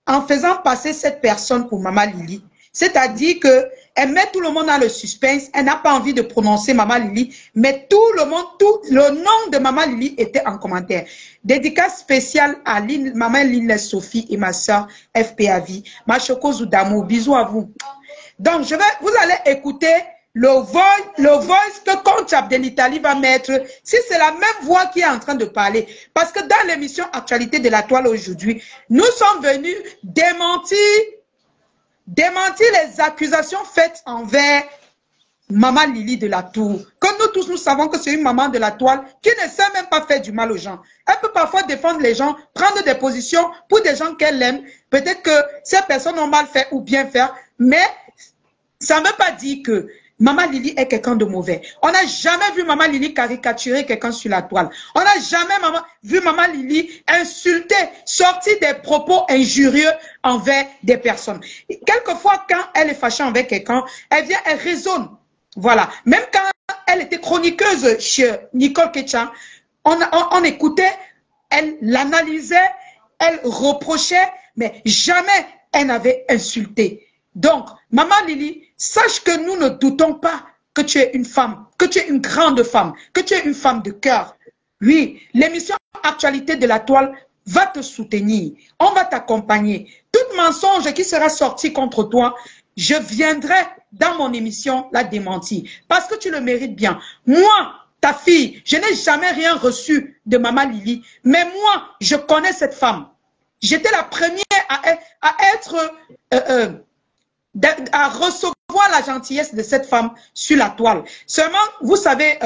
en faisant passer cette personne pour Maman Lily. C'est-à-dire que elle met tout le monde dans le suspense, elle n'a pas envie de prononcer Maman Lily, mais tout le monde, tout le nom de Maman Lily était en commentaire. Dédicace spéciale à Maman Lily Sophie et ma soeur FPAV, ma Choco Zoudamou, bisous à vous. Donc, vous allez écouter le voice que Conte Abdelitali va mettre, si c'est la même voix qui est en train de parler. Parce que dans l'émission Actualité de la Toile aujourd'hui, nous sommes venus démentir les accusations faites envers Maman Lily de la Tour, que nous tous nous savons que c'est une maman de la toile qui ne sait même pas faire du mal aux gens. Elle peut parfois défendre les gens, prendre des positions pour des gens qu'elle aime. Peut-être que ces personnes ont mal fait ou bien fait, mais ça ne veut pas dire que Maman Lily est quelqu'un de mauvais. On n'a jamais vu Maman Lily caricaturer quelqu'un sur la toile. On n'a jamais vu Maman Lily insulter, sortir des propos injurieux envers des personnes. Quelquefois, quand elle est fâchée envers quelqu'un, elle vient, elle raisonne. Voilà. Même quand elle était chroniqueuse chez Nicole Ketcha, on écoutait, elle l'analysait, elle reprochait, mais jamais elle n'avait insulté. Donc, Maman Lily, sache que nous ne doutons pas que tu es une femme, que tu es une grande femme, que tu es une femme de cœur. Oui, l'émission Actualité de la toile va te soutenir. On va t'accompagner. Tout mensonge qui sera sorti contre toi, je viendrai dans mon émission la démentir. Parce que tu le mérites bien. Moi, ta fille, je n'ai jamais rien reçu de Maman Lily. Mais moi, je connais cette femme. J'étais la première à recevoir la gentillesse de cette femme sur la toile. Seulement, vous savez,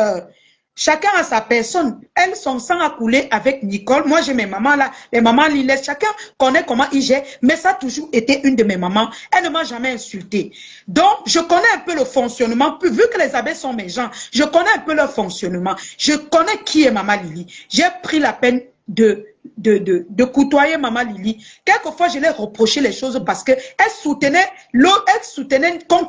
chacun a sa personne. Elles, son sang a coulé avec Nicole. Moi, j'ai mes mamans là, les mamans Lilès. Chacun connaît comment il gère, mais ça a toujours été une de mes mamans. Elle ne m'a jamais insultée. Donc, je connais un peu le fonctionnement. Vu que les abeilles sont mes gens, je connais un peu leur fonctionnement. Je connais qui est Maman Lily. J'ai pris la peine de côtoyer Maman Lily. Quelquefois, je l'ai reproché les choses parce qu'elle soutenait comme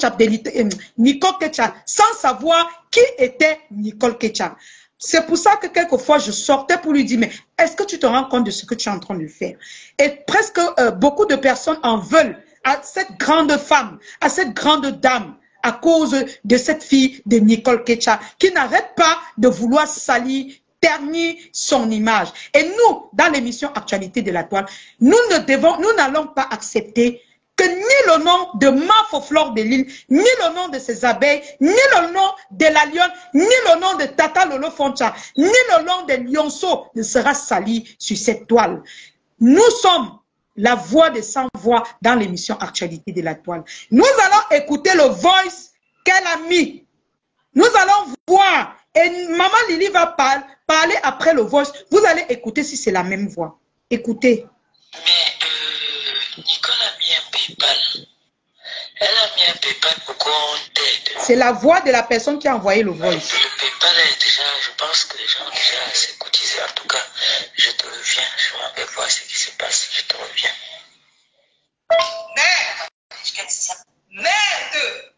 Nicole Ketcha sans savoir qui était Nicole Ketcha. C'est pour ça que quelquefois, je sortais pour lui dire, mais est-ce que tu te rends compte de ce que tu es en train de faire? Et presque beaucoup de personnes en veulent à cette grande femme, à cette grande dame, à cause de cette fille de Nicole Ketcha, qui n'arrête pas de vouloir salir, ternir son image. Et nous, dans l'émission Actualité de la toile, nous n'allons pas accepter que ni le nom de Mafo-Fleur de Lille, ni le nom de ses abeilles, ni le nom de la lionne, ni le nom de Tata Lolo Foncha, ni le nom de Lionceau ne sera sali sur cette toile. Nous sommes la voix des sans-voix dans l'émission Actualité de la toile. Nous allons écouter le voice qu'elle a mis. Nous allons voir. Et Maman Lily va parler après le voice. Vous allez écouter si c'est la même voix. Écoutez. Mais Nicole a mis un PayPal. Elle a mis un PayPal pour qu'on t'aide. C'est la voix de la personne qui a envoyé le voice. Le PayPal est déjà, je pense que les gens ont déjà assez cotisé. En tout cas, je te reviens. Je m'en vais voir ce qui se passe. Je te reviens. Merde! Merde!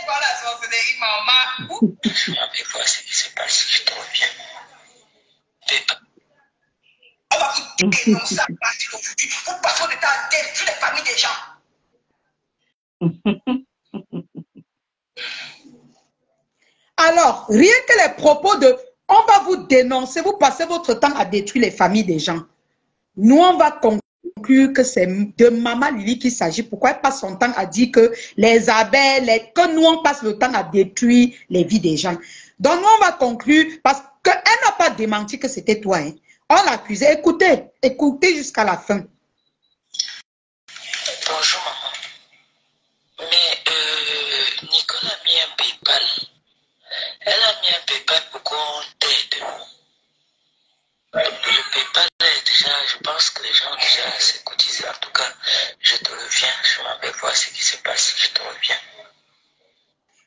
Voilà, maman. Je m'en vais voir ce qui se passe. Je te reviens. PayPal. On va vous dénoncer à partir d'aujourd'hui. Vous passez le temps à détruire les familles des gens. Alors, rien que les propos de « on va vous dénoncer », vous passez votre temps à détruire les familles des gens. Nous, on va conclure que c'est de Maman Lily qu'il s'agit. Pourquoi elle passe son temps à dire que les abeilles, que nous, on passe le temps à détruire les vies des gens. Donc, nous, on va conclure parce qu'elle n'a pas démenti que c'était toi. Hein. On l'accusait. Écoutez, écoutez jusqu'à la fin. Bonjour, maman. Mais Nicole a mis un PayPal. Elle a mis un PayPal pour qu'on t'aide. Le PayPal est déjà, je pense que les gens ont déjà assez cotisé. En tout cas, je te reviens. Je m'en vais voir ce qui se passe. Je te reviens.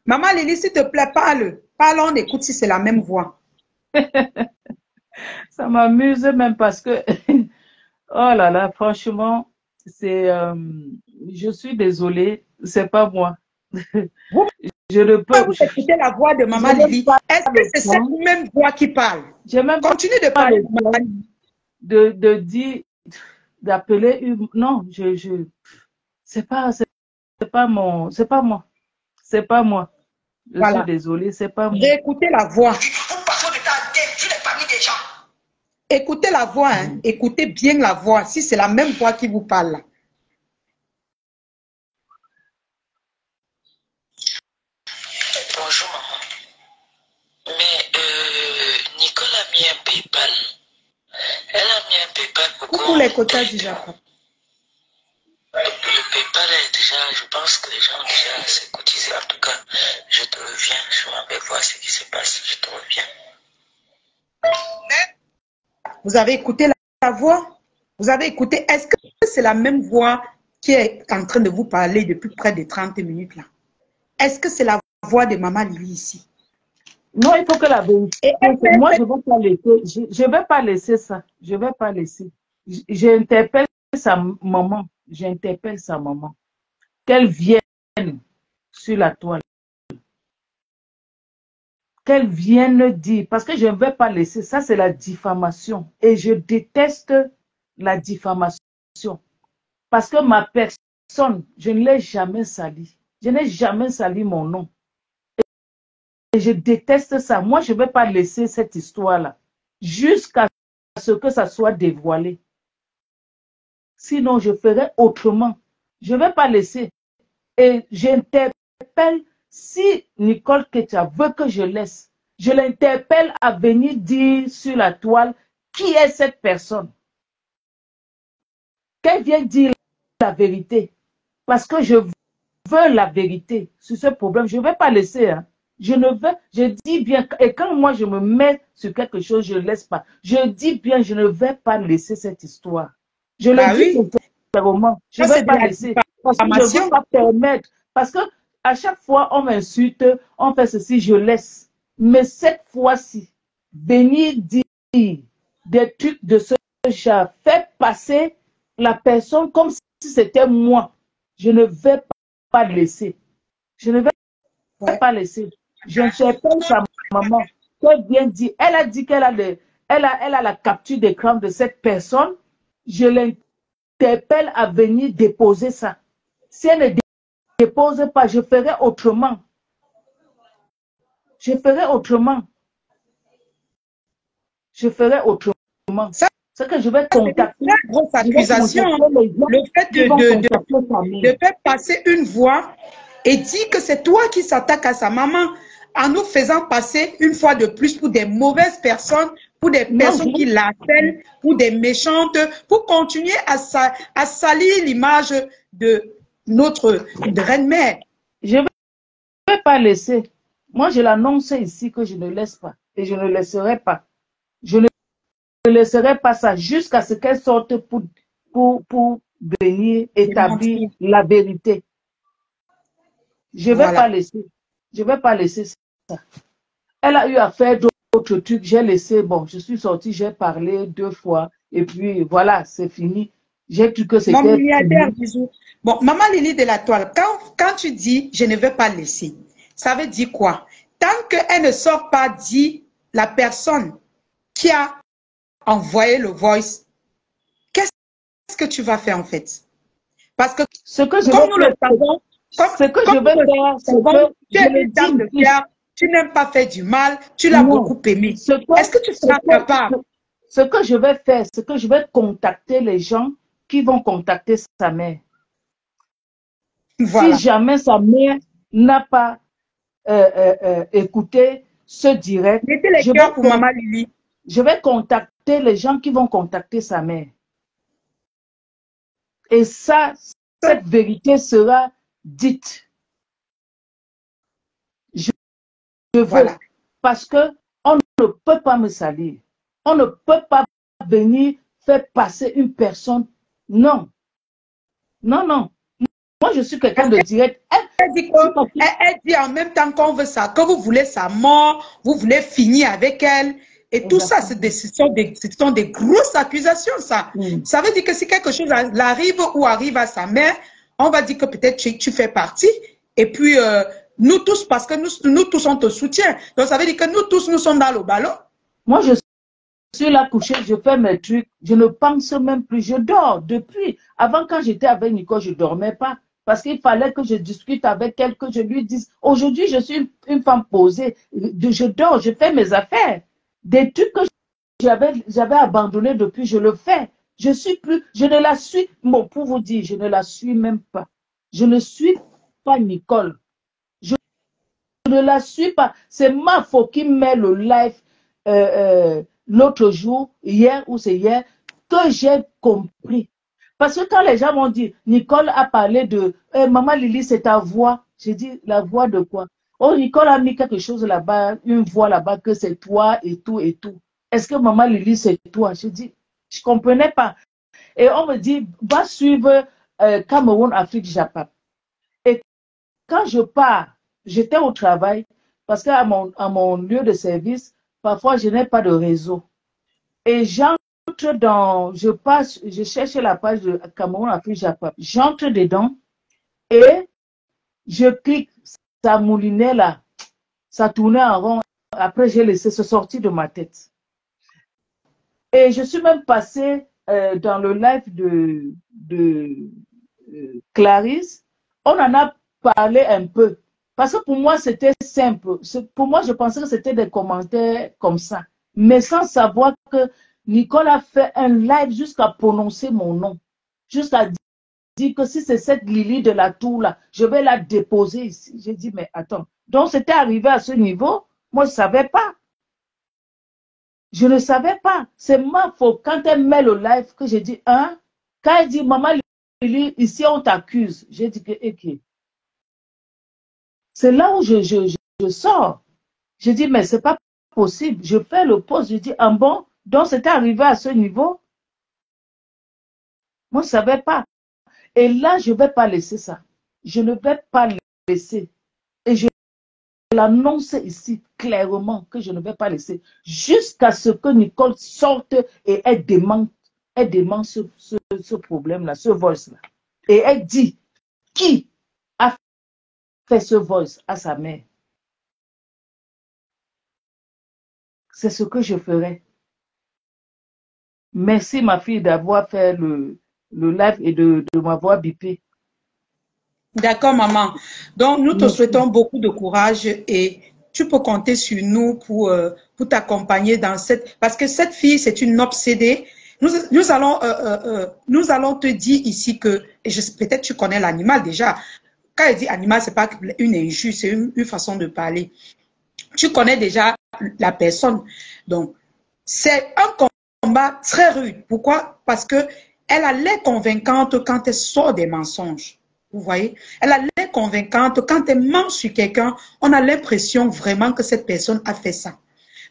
Maman Lily, s'il te plaît, parle. Parle, on écoute si c'est la même voix. Ça m'amuse même parce que, oh là là, franchement, c'est, je suis désolée, c'est pas moi. Je ne peux Vous écoutez la voix de Maman Lily. Est-ce que c'est cette même voix qui parle? Continue de parler. De dire, d'appeler, non, c'est pas moi. C'est pas moi. Je suis désolée, c'est pas moi. Réécoutez la voix. Écoutez la voix, hein. Écoutez bien la voix, si c'est la même voix qui vous parle. Bonjour, maman. Mais Nicole a mis un PayPal. Elle a mis un PayPal pour les quotas du Japon. Le PayPal est déjà, je pense que les gens ont déjà assez cotisé. En tout cas, je te reviens. Je m'en vais voir ce qui se passe. Je te reviens. Vous avez écouté la voix? Vous avez écouté? Est-ce que c'est la même voix qui est en train de vous parler depuis près de 30 minutes là? Est-ce que c'est la voix de Maman Lily ici? Non, il faut que la vérité. Et Moi, je ne vais pas laisser. Je vais pas laisser ça. Je vais pas laisser. J'interpelle sa maman. J'interpelle sa maman. Qu'elle vienne sur la toile. Qu'elle vienne dire. Parce que je ne vais pas laisser. Ça, c'est la diffamation. Et je déteste la diffamation. Parce que ma personne, je ne l'ai jamais salie. Je n'ai jamais sali mon nom. Et je déteste ça. Moi, je ne vais pas laisser cette histoire-là jusqu'à ce que ça soit dévoilé. Sinon, je ferai autrement. Je ne vais pas laisser. Et j'interpelle, si Nicole Ketia veut que je laisse, je l'interpelle à venir dire sur la toile qui est cette personne. Qu'elle vienne dire la vérité. Parce que je veux la vérité sur ce problème. Je ne vais pas laisser. Hein. Je dis bien, et quand moi je me mets sur quelque chose, je ne laisse pas. Je dis bien, je ne vais pas laisser cette histoire. Je le dis sincèrement, je ne vais pas laisser. Parce que je ne veux pas permettre. Parce que à chaque fois, on m'insulte, on fait ceci, je laisse. Mais cette fois-ci, venir dire des trucs de ce genre, faire passer la personne comme si c'était moi, je ne vais pas laisser. Je ne vais pas laisser. J'interpelle sa maman. Elle vient dire, elle a dit qu'elle a, elle a la capture d'écran de cette personne. Je l'interpelle à venir déposer ça. Si elle ne dépose pas, je ferai autrement. Je ferai autrement. Je ferai autrement. C'est que je vais contacter. Grosse accusation. Le fait de faire passer une voix et dire que c'est toi qui s'attaques à sa maman en nous faisant passer une fois de plus pour des mauvaises personnes, pour des personnes qui l'appellent, pour des méchantes, pour continuer à salir l'image de notre reine-mère. Je ne vais pas laisser. Moi, je l'annonce ici que je ne laisse pas. Et je ne laisserai pas. Je ne laisserai pas ça jusqu'à ce qu'elle sorte pour venir établir la vérité. Je ne vais pas laisser. Je ne vais pas laisser ça. Elle a eu à faire d'autres trucs. J'ai laissé, bon, je suis sortie, j'ai parlé 2 fois. Et puis, voilà, c'est fini. J'ai cru que c'était... Mon milliardaire, bisous. Bon, Maman Lily de la toile, quand tu dis « je ne vais pas laisser », ça veut dire quoi? Tant qu'elle ne sort pas dire la personne qui a envoyé le voice, qu'est-ce que tu vas faire en fait? Parce que ce que je comme nous le savons, ce que je vais faire, c'est que tu es une dame de fer, tu n'aimes pas faire du mal, tu l'as beaucoup aimé. Est-ce que tu seras capable? Ce que je vais faire, c'est que je vais contacter les gens qui vont contacter sa mère. Voilà. Si jamais sa mère n'a pas écouté ce direct, je vais contacter les gens qui vont contacter sa mère. Et ça, cette vérité sera dite. Je veux, parce qu'on ne peut pas me salir. On ne peut pas venir faire passer une personne. Non. Non, non. Moi, je suis quelqu'un de direct. Elle dit en même temps qu'on veut ça, que vous voulez sa mort, vous voulez finir avec elle. Et tout ça, ce sont des grosses accusations, ça. Ça veut dire que si quelque chose arrive ou arrive à sa mère, on va dire que peut-être tu fais partie. Et puis, nous tous, parce que nous tous, on te soutient. Donc, ça veut dire que nous tous, nous sommes dans le ballon. Moi, je suis là couchée, je fais mes trucs. Je ne pense même plus. Je dors depuis. Avant, quand j'étais avec Nicole, je ne dormais pas. Parce qu'il fallait que je discute avec elle, que je lui dise. Aujourd'hui, je suis une femme posée. Je dors, je fais mes affaires. Des trucs que j'avais abandonnés depuis, je le fais. Je ne la suis, bon, pour vous dire, je ne la suis même pas. Je ne suis pas Nicole. Je ne la suis pas. C'est ma faute qui met le live l'autre jour, hier ou c'est hier, que j'ai compris. Parce que quand les gens m'ont dit, Nicole a parlé de Maman Lily, c'est ta voix. J'ai dit, la voix de quoi? Oh, Nicole a mis quelque chose là-bas, une voix là-bas, que c'est toi et tout et tout. Est-ce que Maman Lily, c'est toi? J'ai dit, je ne comprenais pas. Et on me dit, va suivre Cameroun, Afrique, Japon. Et quand je pars, j'étais au travail, parce qu'à mon lieu de service, parfois, je n'ai pas de réseau. Et j'entre dans, je cherche la page de Cameroun, Afrique, Japon. J'entre dedans et je clique, ça moulinait là, ça tournait en rond. Après, j'ai laissé se sortir de ma tête. Et je suis même passée dans le live de Clarisse. On en a parlé un peu. Parce que pour moi, c'était simple. Pour moi, je pensais que c'était des commentaires comme ça. Mais sans savoir que Nicole a fait un live jusqu'à prononcer mon nom. Jusqu'à dire que si c'est cette Lily de la Tour là, je vais la déposer ici. J'ai dit, mais attends. Donc, c'était arrivé à ce niveau. Moi, je ne savais pas. Je ne savais pas. C'est ma faute. Quand elle met le live, que j'ai dit, hein? Quand elle dit, Maman Lily, ici on t'accuse. J'ai dit que, ok. C'est là où je sors. J'ai dit, mais c'est pas possible. Je fais le poste. Je dis, ah bon? Donc c'était arrivé à ce niveau? Moi, je ne savais pas. Et là, je ne vais pas laisser ça. Je ne vais pas laisser. Et je l'annonce ici clairement que je ne vais pas laisser. Jusqu'à ce que Nicole sorte et elle demande ce problème-là, ce voice-là. Et elle dit, qui a fait ce voice à sa mère? C'est ce que je ferai. Merci, ma fille, d'avoir fait le live et de m'avoir bipé. D'accord, maman. Donc, nous te souhaitons beaucoup de courage et tu peux compter sur nous pour t'accompagner dans cette... Parce que cette fille, c'est une obsédée. Nous allons te dire ici que... Peut-être tu connais l'animal déjà. Quand elle dit animal, ce n'est pas une injure, c'est une façon de parler. Tu connais déjà la personne. Donc, c'est un combat très rude. Pourquoi? Parce que elle a l'air convaincante quand elle sort des mensonges. Vous voyez? Elle a l'air convaincante. Quand elle ment sur quelqu'un, on a l'impression vraiment que cette personne a fait ça.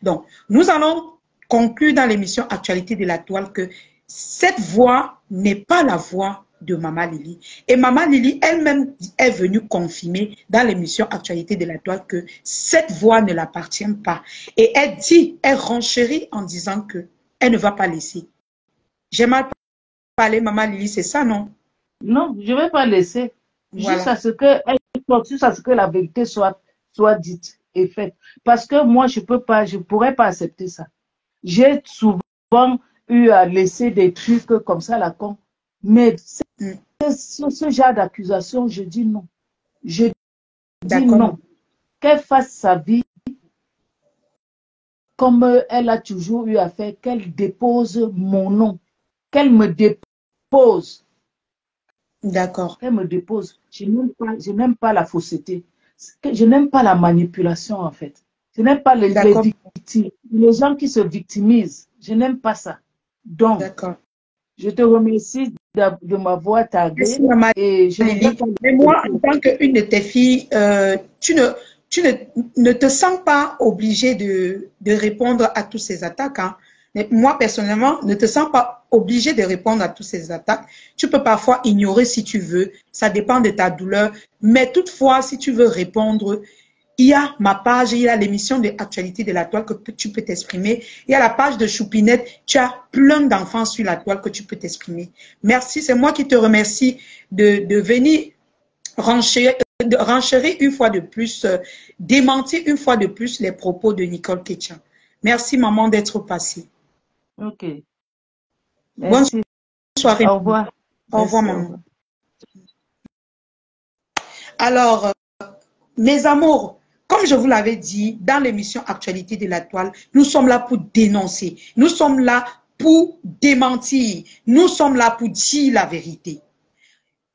Donc, nous allons conclure dans l'émission Actualité de la Toile que cette voix n'est pas la voix de Maman Lily. Et Maman Lily elle-même est venue confirmer dans l'émission Actualité de la Toile que cette voix ne l'appartient pas. Et elle dit, elle renchérit en disant que elle ne va pas laisser. J'ai mal parlé, Maman Lily, c'est ça, non? Non, je ne vais pas laisser. Voilà. Jusqu'à ce que la vérité soit dite et faite. Parce que moi, je ne pourrais pas accepter ça. J'ai souvent eu à laisser des trucs comme ça, la con. Mais ce genre d'accusation, je dis non. Je dis non. Qu'elle fasse sa vie comme elle a toujours eu à faire, qu'elle dépose mon nom. Qu'elle me dépose. D'accord. Elle me dépose. Je n'aime pas la fausseté. Je n'aime pas la manipulation, en fait. Je n'aime pas les victimes, les gens qui se victimisent. Je n'aime pas ça. Donc, je te remercie de m'avoir tagué. Mais moi, en tant qu'une de tes filles, tu ne te sens pas obligée de répondre à toutes ces attaques. Hein. Mais moi, personnellement, ne te sens pas obligée de répondre à toutes ces attaques. Tu peux parfois ignorer si tu veux. Ça dépend de ta douleur. Mais toutefois, si tu veux répondre, il y a ma page, il y a l'émission de Actualité de la Toile que tu peux t'exprimer. Il y a la page de Choupinette. Tu as plein d'enfants sur la toile que tu peux t'exprimer. Merci, c'est moi qui te remercie de venir renchérir une fois de plus, démentir une fois de plus les propos de Nicole Ketcha. Merci, maman, d'être passée. Ok. Merci. Bonne soirée. Au revoir. Au revoir, maman. Alors, mes amours, comme je vous l'avais dit, dans l'émission Actualité de la Toile, nous sommes là pour dénoncer. Nous sommes là pour démentir. Nous sommes là pour dire la vérité.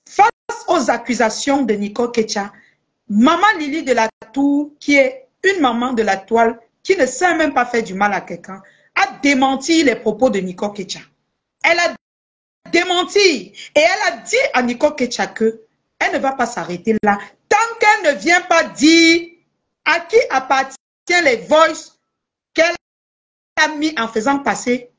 Face aux accusations de Nicole Ketcha, Maman Lily de la Tour, qui est une maman de la Toile, qui ne sait même pas faire du mal à quelqu'un, a démenti les propos de Nicole Ketcha. Elle a démenti. Et elle a dit à Nicole Ketcha que elle ne va pas s'arrêter là. Tant qu'elle ne vient pas dire à qui appartient les voices qu'elle a mis en faisant passer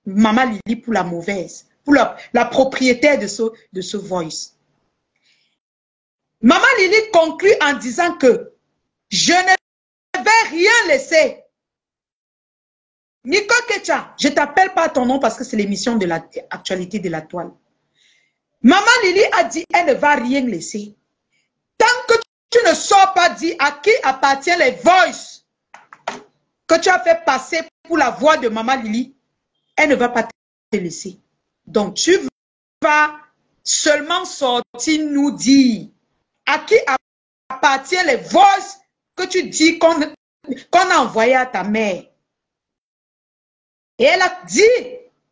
Maman Lily pour la mauvaise, pour la propriétaire de ce voice. Maman Lily conclut en disant que je ne vais rien laisser. Nicole Ketcha, je ne t'appelle pas ton nom parce que c'est l'émission de l'actualité de la toile. Maman Lily a dit elle ne va rien laisser. Tant que tu ne sors pas dire à qui appartient les voices que tu as fait passer pour la voix de Maman Lily, elle ne va pas te laisser. Donc tu vas seulement sortir nous dire à qui appartient les voices que tu dis qu'on a envoyé à ta mère. Et elle a dit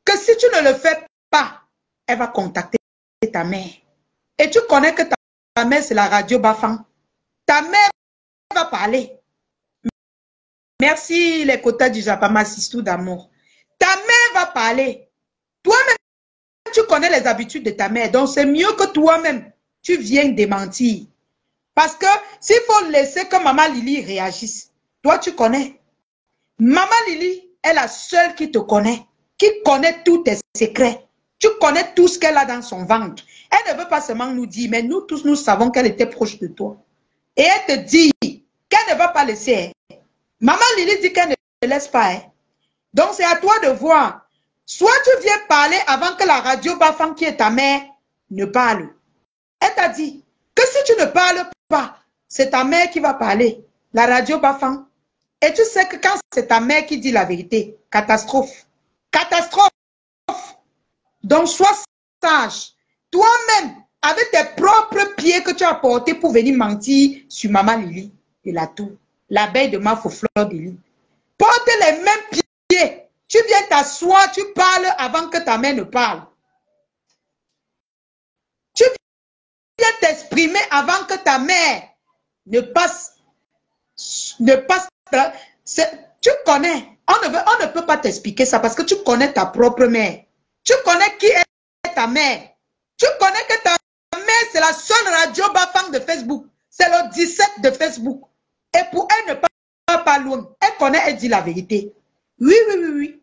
que si tu ne le fais pas, elle va contacter ta mère. Et tu connais que ta mère, c'est la radio Bafang. Ta mère va parler. Merci les quotas du Japon, ma sistou d'amour. Ta mère va parler. Toi-même, tu connais les habitudes de ta mère. Donc, c'est mieux que toi-même, tu viennes démentir. Parce que s'il faut laisser que Maman Lily réagisse, toi, tu connais. Maman Lily est la seule qui te connaît, qui connaît tous tes secrets. Tu connais tout ce qu'elle a dans son ventre. Elle ne veut pas seulement nous dire, mais nous tous, nous savons qu'elle était proche de toi. Et elle te dit qu'elle ne va pas laisser. Maman Lily dit qu'elle ne laisse pas. Hein. Donc, c'est à toi de voir. Soit tu viens parler avant que la radio Bafang, qui est ta mère, ne parle. Elle t'a dit que si tu ne parles pas, c'est ta mère qui va parler. La radio Bafang. Et tu sais que quand c'est ta mère qui dit la vérité, catastrophe. Catastrophe. Donc, sois sage. Toi-même, avec tes propres pieds que tu as portés pour venir mentir sur Maman Lily de la tour, l'abeille de ma fleur de lit. Porte les mêmes pieds. Tu viens t'asseoir, tu parles avant que ta mère ne parle. Tu viens t'exprimer avant que ta mère ne passe. Tu connais. On ne peut pas t'expliquer ça parce que tu connais ta propre mère. Tu connais qui est ta mère. Tu connais que ta mère, c'est la seule radio Bafang de Facebook. C'est le 17 de Facebook. Et pour elle ne pas loin. Elle connaît, elle dit la vérité. Oui, oui, oui, oui.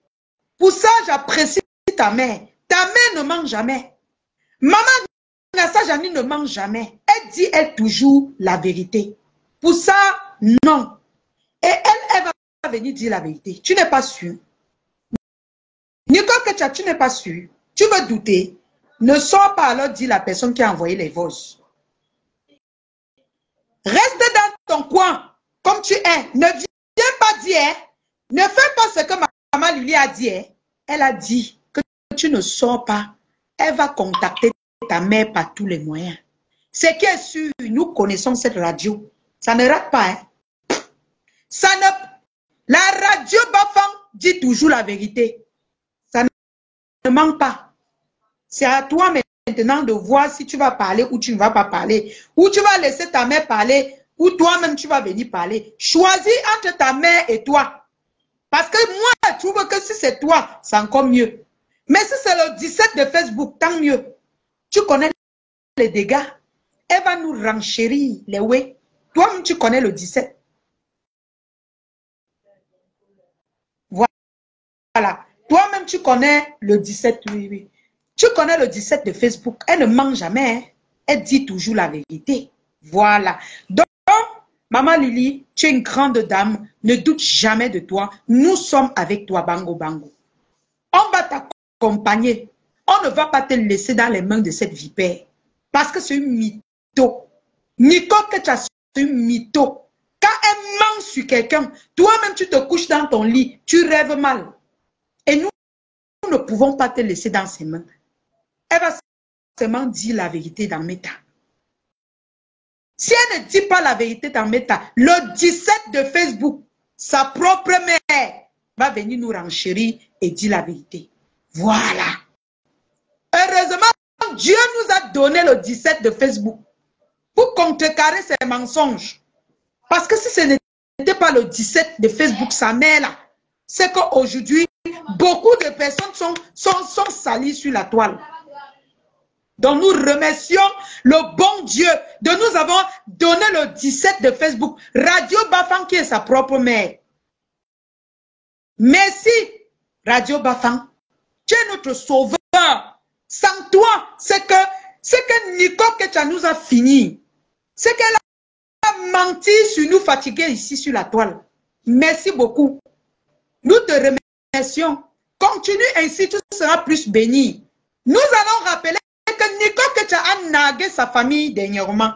Pour ça, j'apprécie ta mère. Ta mère ne ment jamais. Maman Nassa Jani ne ment jamais. Elle dit, elle toujours la vérité. Pour ça, non. Et elle va venir dire la vérité. Tu n'es pas sûr. Nicole Ketcha, tu n'es pas sûr. Tu veux douter. Ne sors pas alors dire la personne qui a envoyé les voices. Reste dans ton coin, comme tu es. Ne viens pas dire. Ne fais pas ce que Maman Lily a dit. Elle a dit que tu ne sors pas. Elle va contacter ta mère par tous les moyens. Ce qui est sûr, nous connaissons cette radio. Ça ne rate pas. Hein. La radio Bafang dit toujours la vérité. Ça ne manque pas. C'est à toi maintenant de voir si tu vas parler ou tu ne vas pas parler. Ou tu vas laisser ta mère parler ou toi-même tu vas venir parler. Choisis entre ta mère et toi. Parce que moi, je trouve que si c'est toi, c'est encore mieux. Mais si c'est le 17 de Facebook, tant mieux. Tu connais les dégâts. Elle va nous renchérir les ouais. Toi-même, tu connais le 17. Voilà. Toi-même, tu connais le 17, oui, oui. Tu connais le 17 de Facebook. Elle ne ment jamais. Hein. Elle dit toujours la vérité. Voilà. Donc, Maman Lily, tu es une grande dame. Ne doute jamais de toi. Nous sommes avec toi, Bango Bango. On va t'accompagner. On ne va pas te laisser dans les mains de cette vipère. Parce que c'est une mytho. Nicole Ketcha, c'est une mytho. Quand elle ment sur quelqu'un, toi-même tu te couches dans ton lit, tu rêves mal. Et nous ne pouvons pas te laisser dans ses mains. Elle va seulement dire la vérité dans Meta. Si elle ne dit pas la vérité dans Meta, le 17 de Facebook, sa propre mère va venir nous renchérir et dire la vérité. Voilà. Heureusement, Dieu nous a donné le 17 de Facebook pour contrecarrer ces mensonges. Parce que si ce n'était pas le 17 de Facebook, sa mère là, c'est qu'aujourd'hui, beaucoup de personnes sont salies sur la toile. Donc nous remercions le bon Dieu de nous avoir donné le 17 de Facebook. Radio Bafang qui est sa propre mère. Merci Radio Bafang. Tu es notre sauveur. Sans toi, c'est que Nico Kecha nous a fini. C'est qu'elle a menti sur nous, fatigués ici sur la toile. Merci beaucoup. Nous te remercions. Continue ainsi, tu seras plus béni. Nous allons rappeler que Nico Kecha a nagué sa famille dernièrement.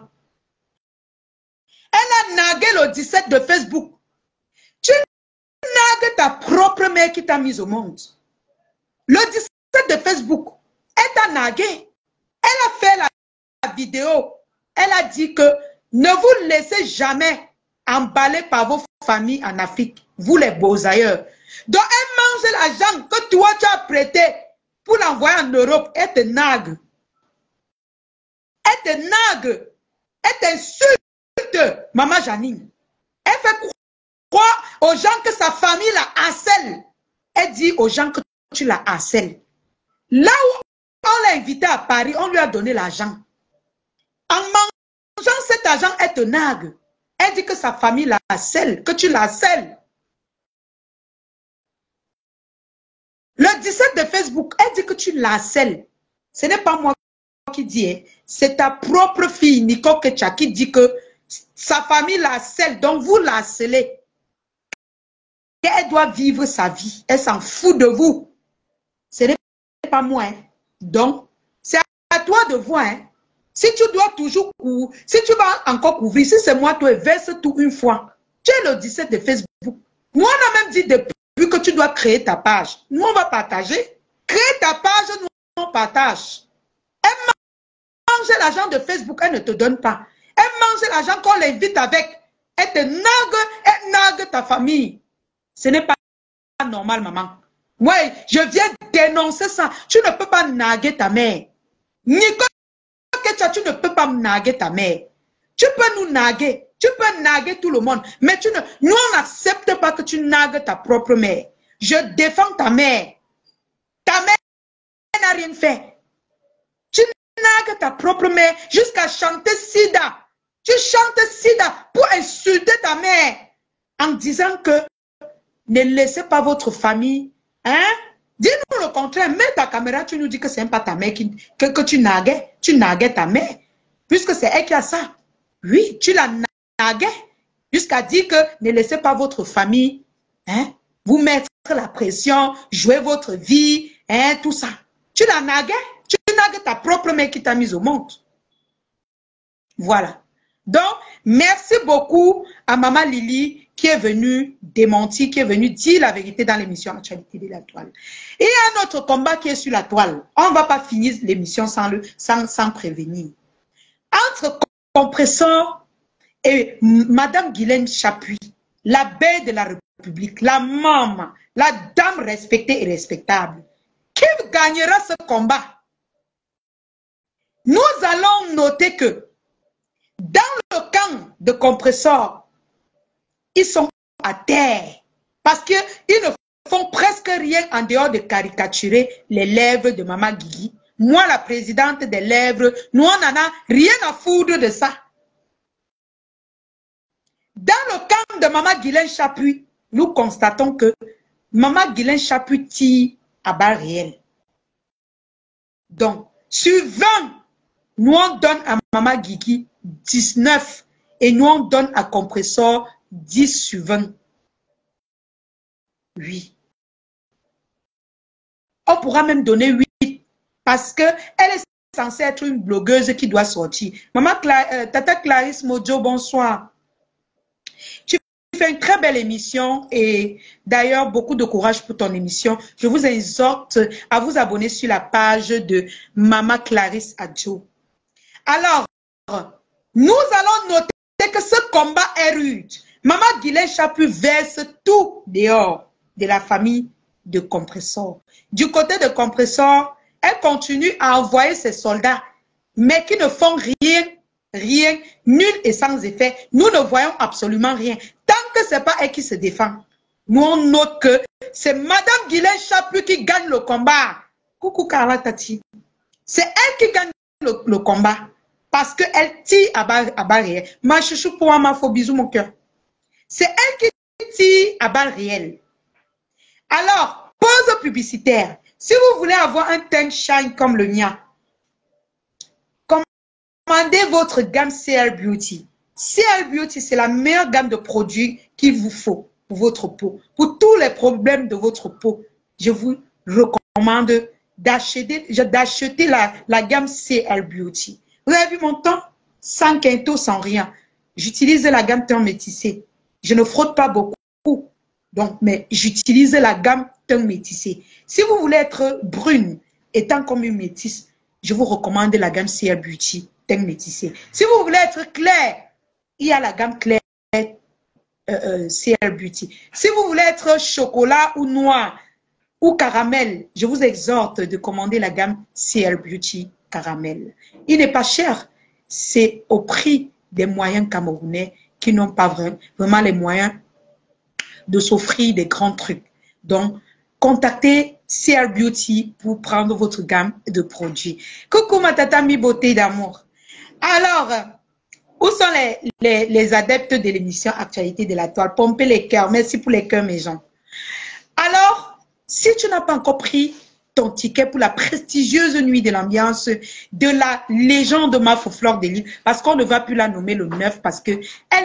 Elle a nagué le 17 de Facebook. Tu nagues ta propre mère qui t'a mise au monde. Le 17 de Facebook, elle t'a nagué. Elle a fait la vidéo. Elle a dit que ne vous laissez jamais emballer par vos familles en Afrique, vous les beaux ailleurs. Donc elle mange l'argent que toi tu as prêté pour l'envoyer en Europe. Elle te nague. Elle te nague. Elle t'insulte, maman Janine. Elle fait croire aux gens que sa famille la harcèle. Elle dit aux gens que tu la harcèles. Là où on l'a invité à Paris, on lui a donné l'argent. En mangeant cet argent, elle te nague. Elle dit que sa famille la harcèle, que tu la harcèles. Le 17 de Facebook, elle dit que tu la harcèles. Ce n'est pas moi qui dis, hein. C'est ta propre fille, Nico Kecha, qui dit que sa famille la harcèle, donc vous la harcelez. Et elle doit vivre sa vie. Elle s'en fout de vous. Ce n'est pas moi. Hein. Donc, c'est à toi de voir. Hein. Si tu dois toujours couvrir, si tu vas encore couvrir, si c'est moi, tu verse tout une fois. Tu es le 17 de Facebook. Nous, on a même dit depuis que tu dois créer ta page. Nous, on va partager. Crée ta page, nous, on partage. Elle mange l'argent de Facebook, elle ne te donne pas. Elle mange l'argent qu'on l'invite avec. Elle te nague, elle nague ta famille. Ce n'est pas normal, maman. Moi, je viens dénoncer ça. Tu ne peux pas naguer ta mère. Nico Kecha, tu ne peux pas naguer ta mère. Tu peux nous naguer. Tu peux naguer tout le monde. Mais nous, on n'accepte pas que tu nagues ta propre mère. Je défends ta mère. Ta mère n'a rien fait. Tu nagues ta propre mère jusqu'à chanter Sida. Tu chantes Sida pour insulter ta mère en disant que ne laissez pas votre famille. Hein? Dis-nous le contraire. Mets ta caméra, tu nous dis que ce n'est pas ta mère que tu naguais. Tu naguais ta mère. Puisque c'est elle qui a ça. Oui, tu la naguais. Jusqu'à dire que ne laissez pas votre famille vous mettre la pression, jouer votre vie, tout ça. Tu la naguais. Tu nagues ta propre mère qui t'a mise au monde. Voilà. Donc, merci beaucoup à Maman Lily qui est venue démentir, qui est venue dire la vérité dans l'émission Actualité de la toile. Et il y a un autre combat qui est sur la toile. On ne va pas finir l'émission sans prévenir. Entre Compressor et Madame Guylaine Chapuis, la belle de la République, la maman, la dame respectée et respectable, qui gagnera ce combat? Nous allons noter que dans le camp de Compressor, ils sont à terre parce qu'ils ne font presque rien en dehors de caricaturer les lèvres de Maman Guigui. Moi, la présidente des lèvres, nous, on n'en a rien à foutre de ça. Dans le camp de Maman Guylaine Chapuis, nous constatons que Maman Guylaine Chapuis tire à balles réelles. Donc, sur 20, nous on donne à Maman Guigui 19 et nous on donne à Compressor 10 sur 20. Oui. On pourra même donner 8 parce qu'elle est censée être une blogueuse qui doit sortir. Tata Clarisse Mojo, bonsoir. Tu fais une très belle émission et d'ailleurs beaucoup de courage pour ton émission. Je vous exhorte à vous abonner sur la page de Maman Clarisse Adjo. Alors, nous allons noter que ce combat est rude. Maman Guylaine Chapuis verse tout dehors de la famille de Compressor. Du côté de Compressor, elle continue à envoyer ses soldats, mais qui ne font rien, nul et sans effet. Nous ne voyons absolument rien. Tant que ce n'est pas elle qui se défend. Nous, on note que c'est Madame Guylaine Chapuis qui gagne le combat. Coucou Carla Tati. C'est elle qui gagne le combat. Parce qu'elle tire à balles réelles. Ma chouchou pour ma faux bisou, mon cœur. C'est elle qui tire à balles réelles. Alors, pause publicitaire. Si vous voulez avoir un teint shine comme le mien, commandez votre gamme CL Beauty. CL Beauty, c'est la meilleure gamme de produits qu'il vous faut pour votre peau. Pour tous les problèmes de votre peau, je vous recommande d'acheter la gamme CL Beauty. Vous avez vu mon teint? Sans quinto, sans rien. J'utilise la gamme teint métissé. Je ne frotte pas beaucoup. Donc, mais j'utilise la gamme teint métissé. Si vous voulez être brune, étant comme une métisse, je vous recommande la gamme CL Beauty teint métissé. Si vous voulez être clair, il y a la gamme claire CL Beauty. Si vous voulez être chocolat ou noir ou caramel, je vous exhorte de commander la gamme CL Beauty caramel. Il n'est pas cher. C'est au prix des moyens camerounais qui n'ont pas vraiment les moyens de s'offrir des grands trucs. Donc, contactez CL Beauty pour prendre votre gamme de produits. Coucou ma tata mi beauté d'amour. Alors, où sont les adeptes de l'émission Actualité de la Toile? Pompez les cœurs. Merci pour les cœurs, mes gens. Alors, si tu n'as pas encore pris ton ticket pour la prestigieuse nuit de l'ambiance de la légende Mafoflore de Lille, parce qu'on ne va plus la nommer le 9 parce qu'elle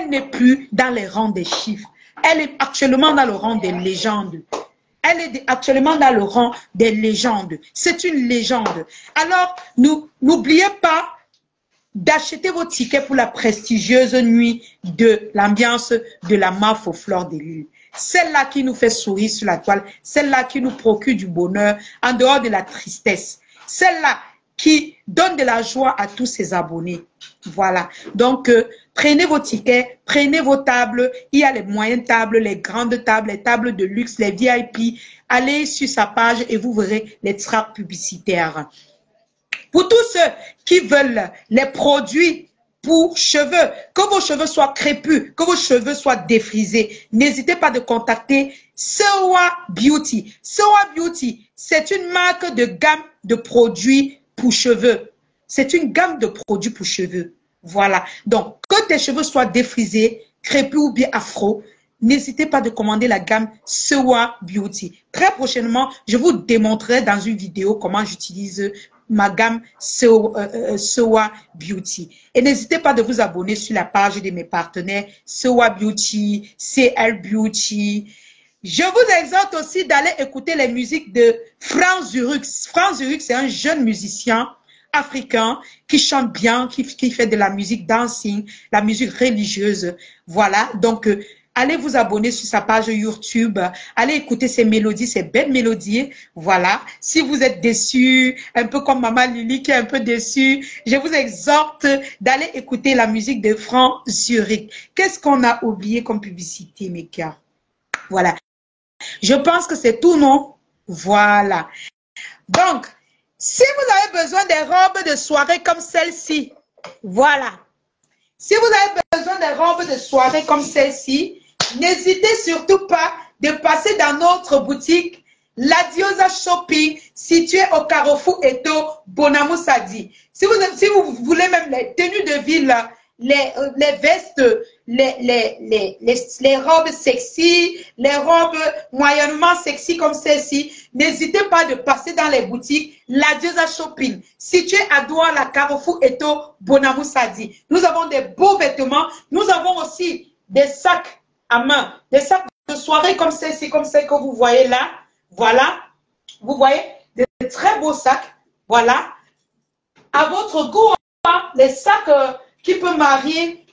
n'est plus dans les rangs des chiffres. Elle est actuellement dans le rang des légendes. Elle est actuellement dans le rang des légendes. C'est une légende. Alors, n'oubliez pas d'acheter vos tickets pour la prestigieuse nuit de l'ambiance de la Mafoflore de Lille. Celle-là qui nous fait sourire sur la toile, celle-là qui nous procure du bonheur en dehors de la tristesse, celle-là qui donne de la joie à tous ses abonnés. Voilà. Donc, prenez vos tickets, prenez vos tables. Il y a les moyennes tables, les grandes tables, les tables de luxe, les VIP. Allez sur sa page et vous verrez les tracts publicitaires. Pour tous ceux qui veulent les produits pour cheveux, que vos cheveux soient crépus, que vos cheveux soient défrisés, n'hésitez pas de contacter Sewa Beauty. Sewa Beauty, c'est une marque de gamme de produits pour cheveux. C'est une gamme de produits pour cheveux. Voilà. Donc, que tes cheveux soient défrisés, crépus ou bien afro, n'hésitez pas de commander la gamme Sewa Beauty. Très prochainement, je vous démontrerai dans une vidéo comment j'utilise ma gamme Sewa Beauty. Et n'hésitez pas de vous abonner sur la page de mes partenaires Sewa Beauty, CL Beauty. Je vous exhorte aussi d'aller écouter les musiques de Franz Urux. Franz Urux, c'est un jeune musicien africain qui chante bien, qui fait de la musique dancing, la musique religieuse. Voilà, donc allez vous abonner sur sa page YouTube, allez écouter ses mélodies, ses belles mélodies. Voilà, si vous êtes déçus, un peu comme Maman Lily qui est un peu déçue, je vous exhorte d'aller écouter la musique de Franz Urux. Qu'est-ce qu'on a oublié comme publicité, mes cœurs? Voilà. Je pense que c'est tout, non? Voilà. Donc, si vous avez besoin des robes de soirée comme celle-ci, voilà. Si vous avez besoin des robes de soirée comme celle-ci, n'hésitez surtout pas de passer dans notre boutique, La Diosa Shopping, située au Carrefour Eto, Bonamou Sadi. Si vous voulez même les tenues de ville, les vestes, les robes sexy, les robes moyennement sexy comme celle-ci, n'hésitez pas de passer dans les boutiques La Diosa Shopping, située à Douala, Carrefour Eto, Bonamou Sadi. Nous avons des beaux vêtements, nous avons aussi des sacs à main, des sacs de soirée comme celle-ci, comme celle que vous voyez là. Voilà, vous voyez, de très beaux sacs, voilà. À votre goût, les sacs qui peuvent marier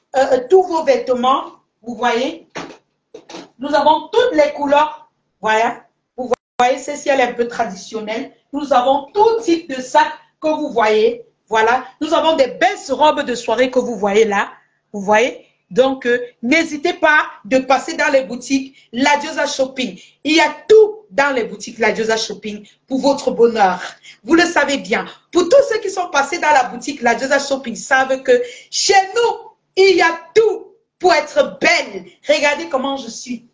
tous vos vêtements, vous voyez. Nous avons toutes les couleurs, voilà. Vous voyez, celle-ci, elle est un peu traditionnelle. Nous avons tout type de sacs que vous voyez, voilà. Nous avons des belles robes de soirée que vous voyez là, vous voyez. Donc, n'hésitez pas de passer dans les boutiques La Diosa Shopping. Il y a tout dans les boutiques La Diosa Shopping pour votre bonheur. Vous le savez bien. Pour tous ceux qui sont passés dans la boutique La Diosa Shopping, savent que chez nous, il y a tout pour être belle. Regardez comment je suis.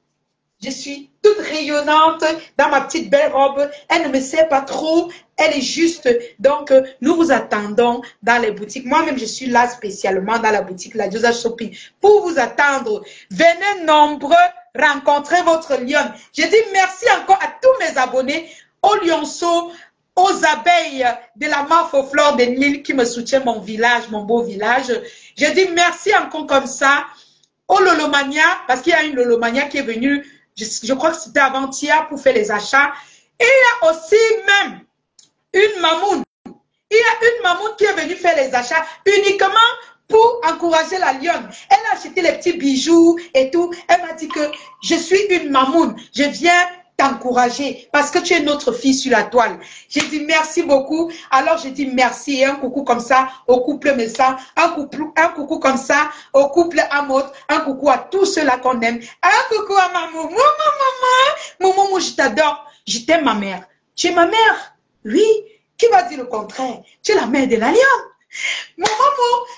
Je suis toute rayonnante dans ma petite belle robe. Elle ne me sert pas trop. Elle est juste. Donc, nous vous attendons dans les boutiques. Moi-même, je suis là spécialement dans la boutique La Diosa Shopping pour vous attendre. Venez nombreux rencontrer votre lionne. Je dis merci encore à tous mes abonnés, aux lionceaux, aux abeilles de la Marfe aux fleurs de Nil qui me soutiennent mon village, mon beau village. Je dis merci encore comme ça au Lolomania, parce qu'il y a une Lolomania qui est venue, je crois que c'était avant-hier pour faire les achats. Et il y a aussi même une mamoune. Il y a une mamoune qui est venue faire les achats uniquement pour encourager la lionne. Elle a acheté les petits bijoux et tout. Elle m'a dit que je suis une mamoune. Je viens t'encourager parce que tu es notre fille sur la toile. J'ai dit merci beaucoup. Alors j'ai dit merci et un coucou comme ça au couple Messa, un coucou comme ça au couple Amot, un coucou à tous ceux-là qu'on aime, un coucou à maman. Maman, je t'adore. Je t'aime ma mère. Tu es ma mère? Oui. Qui va dire le contraire? Tu es la mère de la lionne. Maman,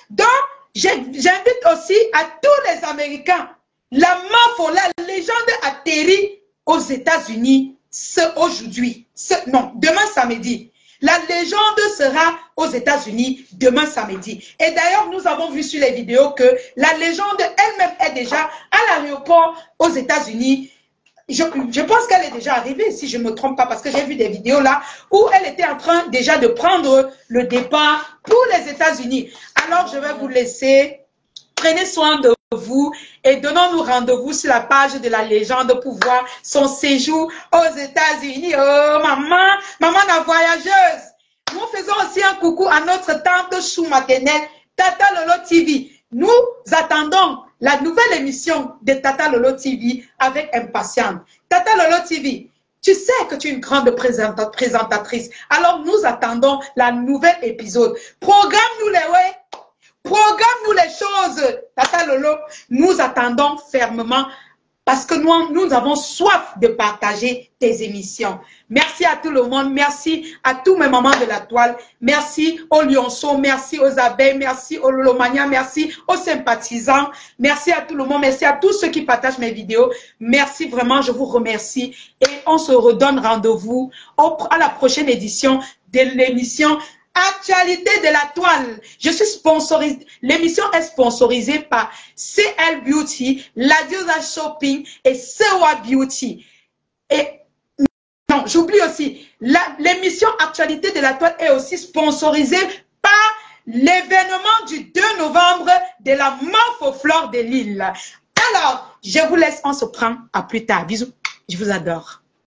donc j'invite aussi à tous les Américains. La Marfe, la légende atterrit aux États-Unis aujourd'hui. Non, demain samedi. La légende sera aux États-Unis demain samedi. Et d'ailleurs, nous avons vu sur les vidéos que la légende elle-même est déjà à l'aéroport aux États-Unis. Je pense qu'elle est déjà arrivée, si je ne me trompe pas, parce que j'ai vu des vidéos là où elle était en train déjà de prendre le départ pour les États-Unis. Alors, je vais vous laisser. Prenez soin de vous et donnons-nous rendez-vous sur la page de la légende pour voir son séjour aux États-Unis. Oh, maman la voyageuse. Nous faisons aussi un coucou à notre tante Chou maternelle, Tata Lolo TV. Nous attendons la nouvelle émission de Tata Lolo TV avec impatience. Tata Lolo TV, tu sais que tu es une grande présentatrice. Alors nous attendons la nouvelle épisode. Programme-nous les ouais. Programme-nous les choses, Tata Lolo. Nous attendons fermement parce que nous avons soif de partager tes émissions. Merci à tout le monde. Merci à tous mes mamans de la toile. Merci aux lionceaux. Merci aux abeilles. Merci aux Lolomania. Merci aux sympathisants. Merci à tout le monde. Merci à tous ceux qui partagent mes vidéos. Merci vraiment. Je vous remercie. Et on se redonne rendez-vous à la prochaine édition de l'émission Actualité de la toile. Je suis sponsorisée. L'émission est sponsorisée par CL Beauty, La Diosa Shopping et Sewa Beauty. Et non, j'oublie aussi. L'émission Actualité de la toile est aussi sponsorisée par l'événement du 2 novembre de la Marfe aux fleurs de Lille. Alors, je vous laisse. On se prend à plus tard. Bisous. Je vous adore.